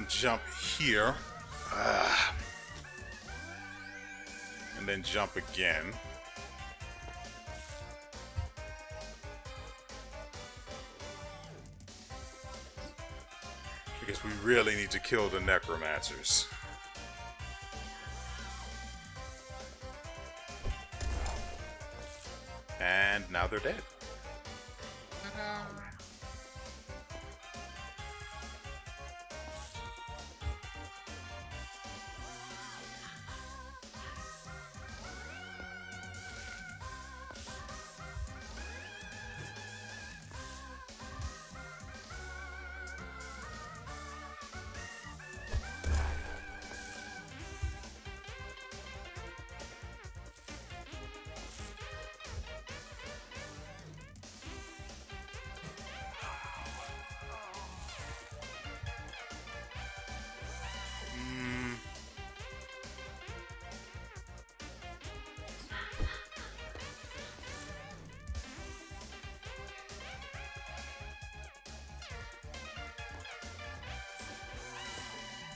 Jump here. And then jump again. Because we really need to kill the necromancers. And now they're dead.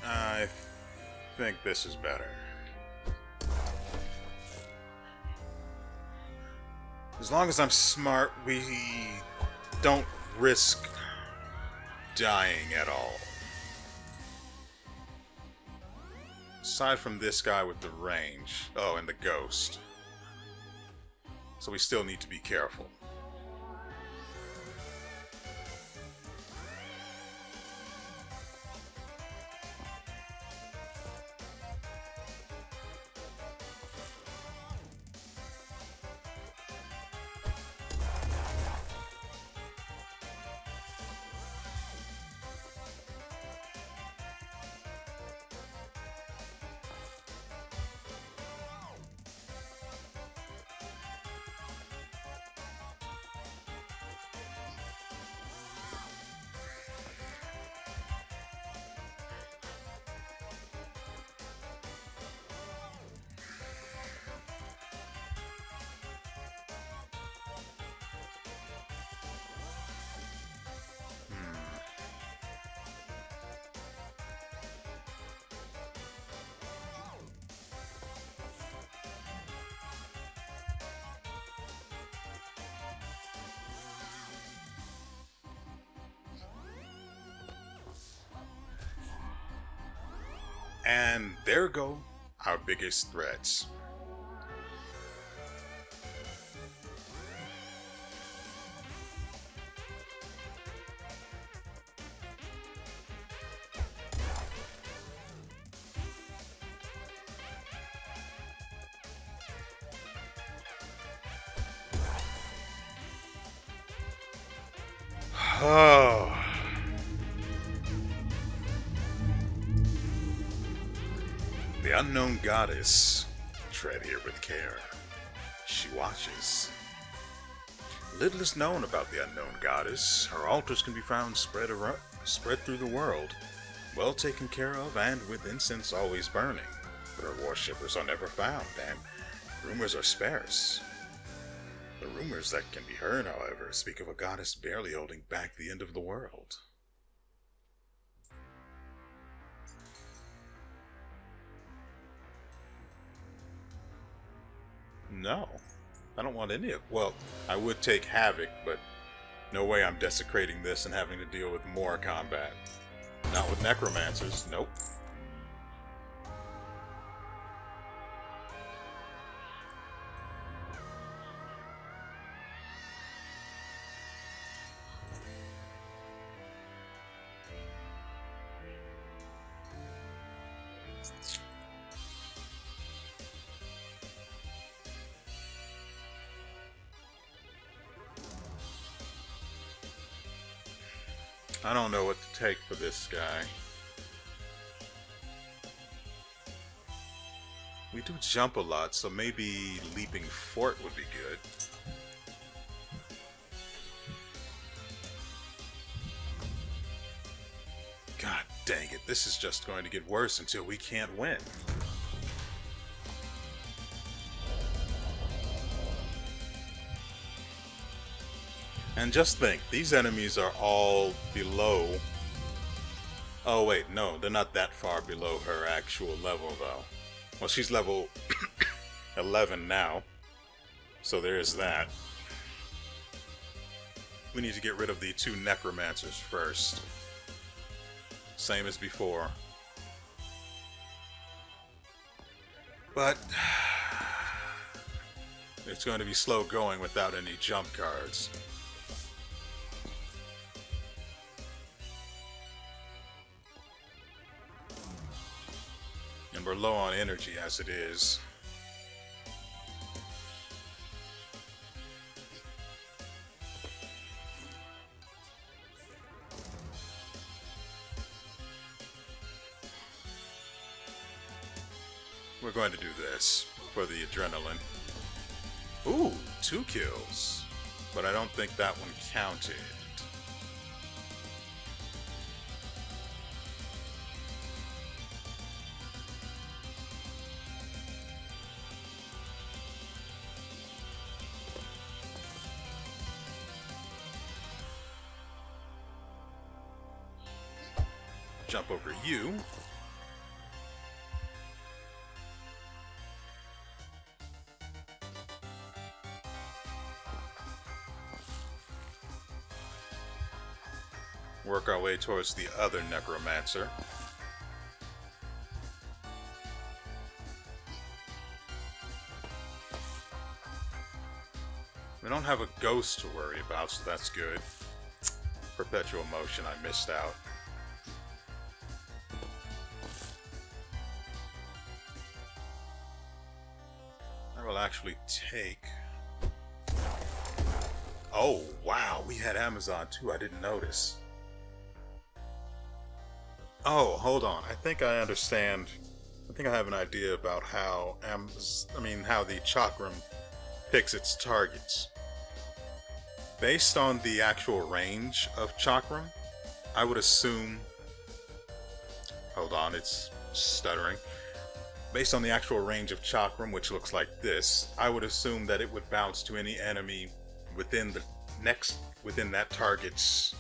I think this is better. As long as I'm smart, we don't risk dying at all. Aside from this guy with the range. Oh, and the ghost. So we still need to be careful. And there go our biggest threats. Oh. The unknown goddess. Tread here with care. She watches. Little is known about the unknown goddess. Her altars can be found spread through the world, well taken care of and with incense always burning. But her worshippers are never found, and rumors are sparse. The rumors that can be heard, however, speak of a goddess barely holding back the end of the world. No, I don't want any of... Well, I would take Havoc, but no way I'm desecrating this and having to deal with more combat. Not with Necromancers, nope. I don't know what to take for this guy. We do jump a lot, so maybe Leaping Fort would be good. God dang it, this is just going to get worse until we can't win. And just think, these enemies are all below... Oh wait, no, they're not that far below her actual level though. Well, she's level 11 now, so there's that. We need to get rid of the 2 necromancers first. Same as before. But it's going to be slow going without any jump cards. And we're low on energy as it is. We're going to do this for the adrenaline. Ooh, 2 kills. But I don't think that one counted. Jump over you. Work our way towards the other necromancer. We don't have a ghost to worry about, so that's good. Perpetual motion, I missed out. I will actually take... Oh, wow, we had Amazon too, I didn't notice. Oh, hold on, I think I understand. I think I have an idea about how how the chakram picks its targets. Based on the actual range of chakram, I would assume... Hold on, it's stuttering. Based on the actual range of chakram, which looks like this, I would assume that it would bounce to any enemy within that target's...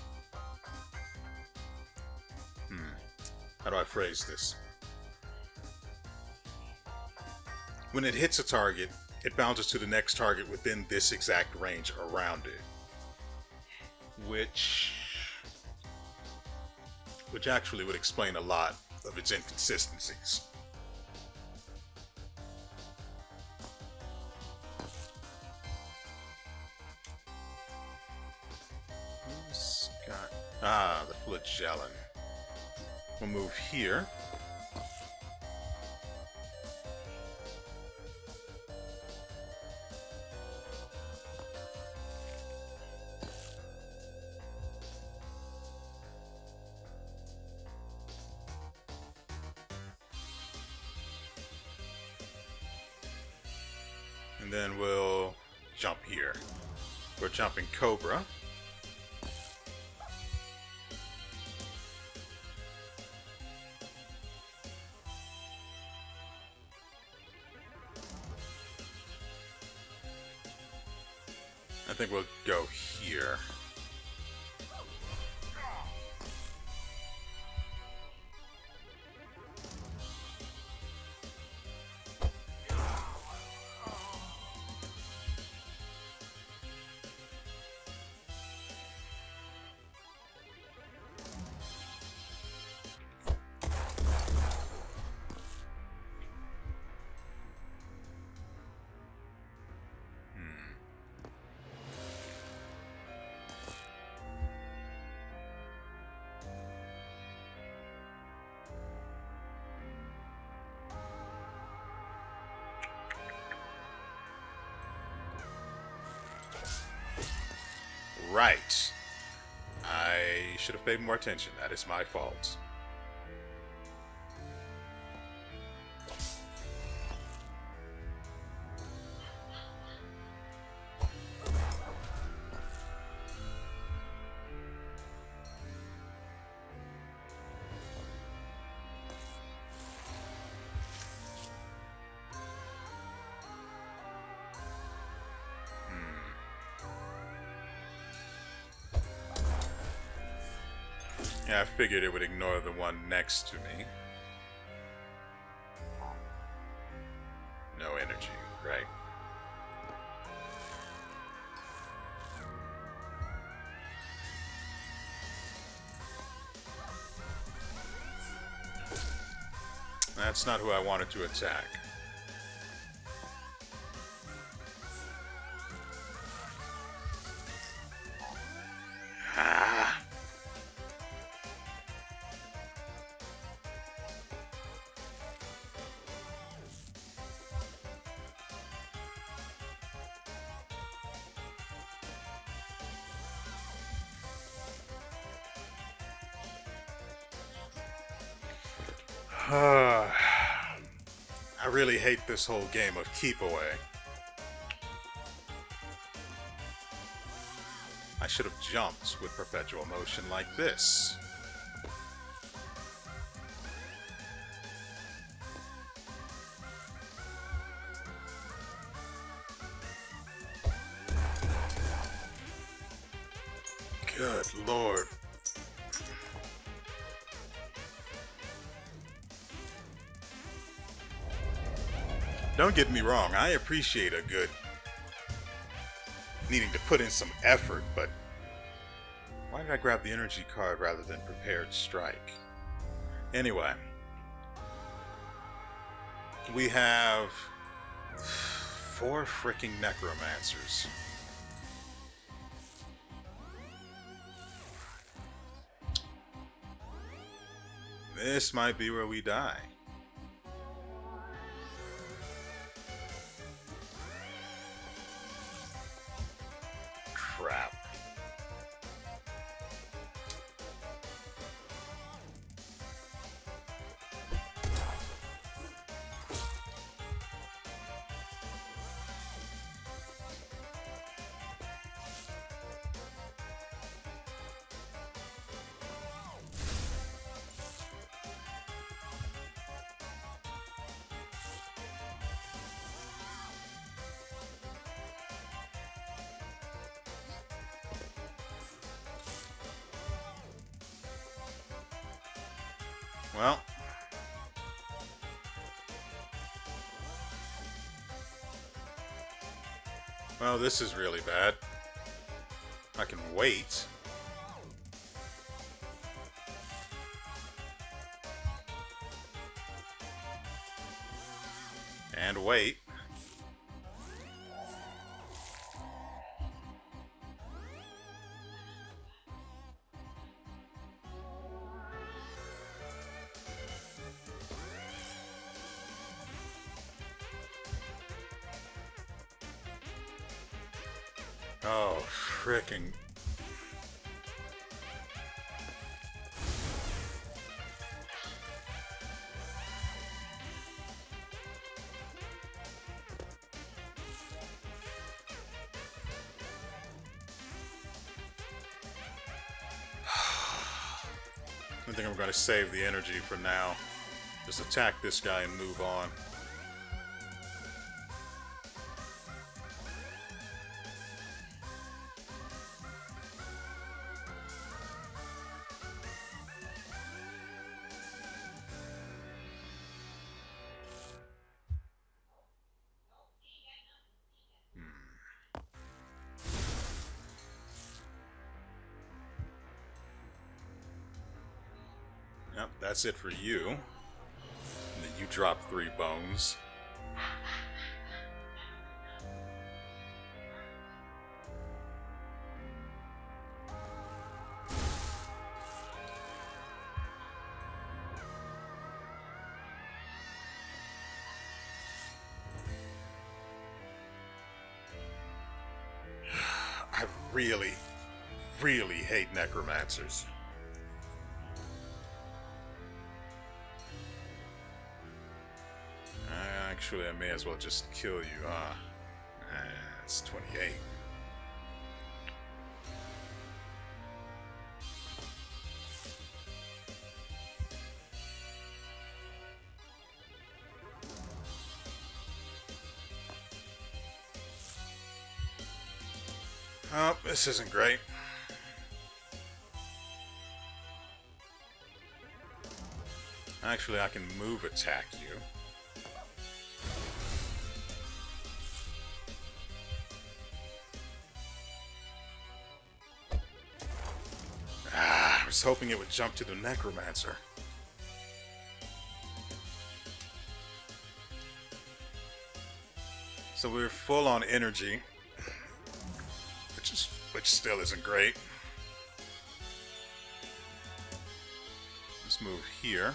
How do I phrase this? When it hits a target, it bounces to the next target within this exact range around it. Which actually would explain a lot of its inconsistencies. The flagellin. We'll move here. And then we'll jump here. We're jumping Cobra. I think we'll go here. Right. I should have paid more attention. That is my fault. Yeah, I figured it would ignore the one next to me. No energy, right. That's not who I wanted to attack. I really hate this whole game of keep away. I should have jumped with perpetual motion like this. Good Lord. Don't get me wrong, I appreciate a good needing to put in some effort, but why did I grab the energy card rather than prepared strike? Anyway, we have 4 freaking necromancers. This might be where we die. Crap. Well, this is really bad. I can wait. And wait. Oh, frickin'. I think I'm going to save the energy for now. Just attack this guy and move on. Yep, that's it for you. And then you drop 3 bones. I really, really hate necromancers. Actually, I may as well just kill you, huh? It's 28. Oh, this isn't great. Actually, I can move attack you. I was hoping it would jump to the necromancer. So we're full on energy, which still isn't great. Let's move here.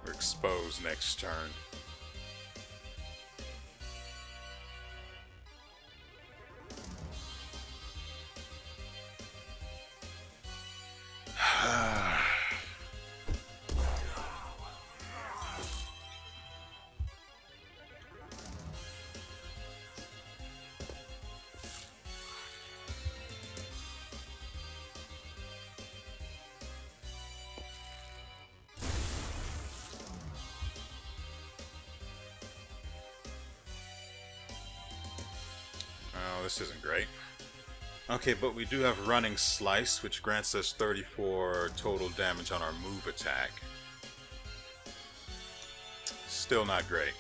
We're exposed next turn. Oh, this isn't great. Okay, but we do have Running Slice, which grants us 34 total damage on our move attack. Still not great.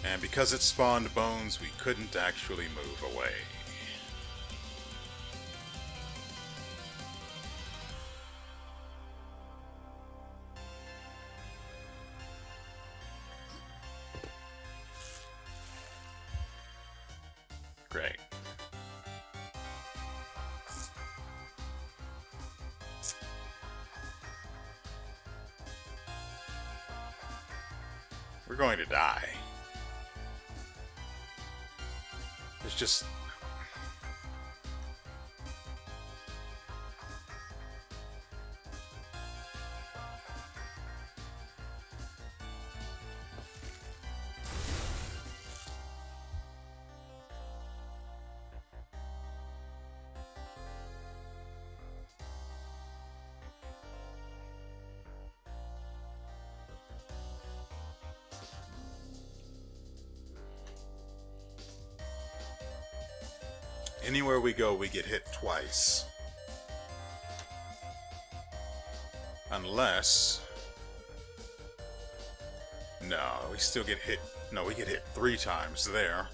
And because it spawned bones, we couldn't actually move away. Great. We're going to die. There's just... Anywhere we go, we get hit twice. Unless... No, we still get hit... No, we get hit 3 times there.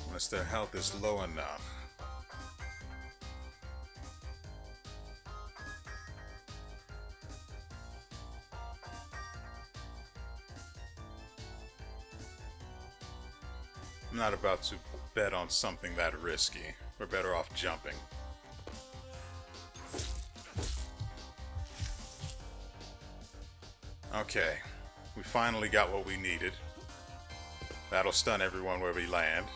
Unless their health is low enough. I'm not about to bet on something that risky. We're better off jumping. Okay, we finally got what we needed. That'll stun everyone where we land.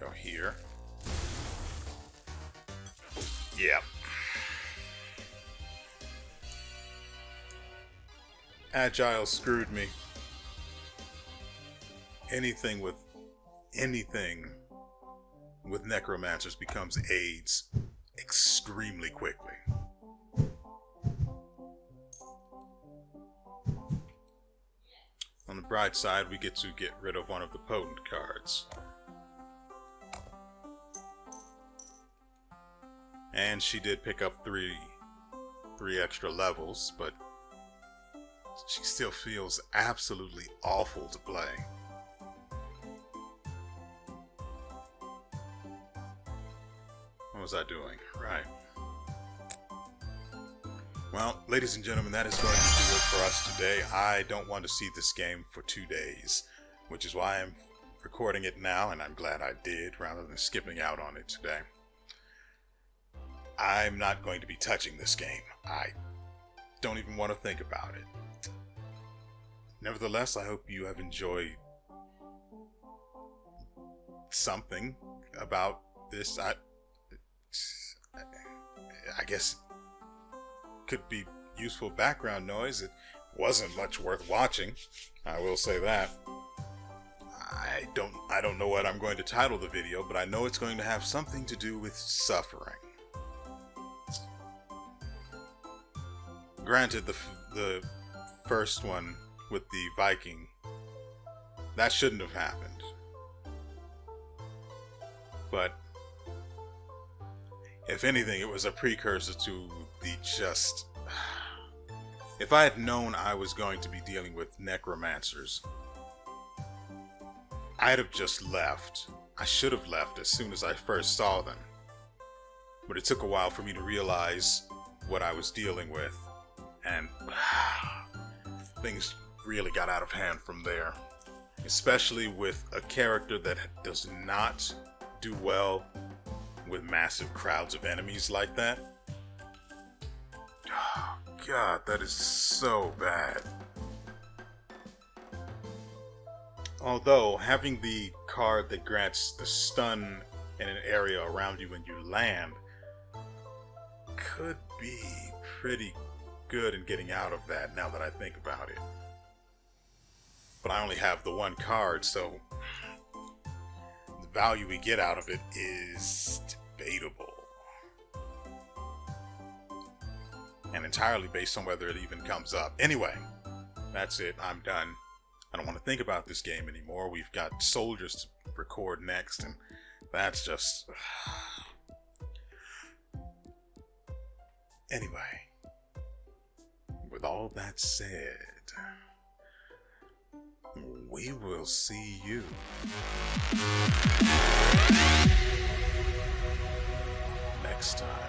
Go here. Yep. Agile screwed me. Anything with necromancers becomes AIDS extremely quickly. On the bright side, we get to get rid of one of the potent cards. And she did pick up three extra levels, but she still feels absolutely awful to play. What was I doing? Right. Well, ladies and gentlemen, that is going to do it for us today. I don't want to see this game for 2 days, which is why I'm recording it now, and I'm glad I did, rather than skipping out on it today. I'm not going to be touching this game. I don't even want to think about it. Nevertheless, I hope you have enjoyed something about this. I guess it could be useful background noise. It wasn't much worth watching, I will say that. I don't know what I'm going to title the video, but I know it's going to have something to do with suffering. Granted, the first one with the Viking, that shouldn't have happened. But if anything, it was a precursor to the just... If I had known I was going to be dealing with necromancers, I'd have just left. I should have left as soon as I first saw them. But it took a while for me to realize what I was dealing with. And things really got out of hand from there. Especially with a character that does not do well with massive crowds of enemies like that. Oh, God, that is so bad. Although, having the card that grants the stun in an area around you when you land could be pretty good in getting out of that, now that I think about it. But I only have the one card, so the value we get out of it is debatable. And entirely based on whether it even comes up. Anyway, that's it. I'm done. I don't want to think about this game anymore. We've got soldiers to record next, and that's just... Anyway. With all that said, we will see you next time.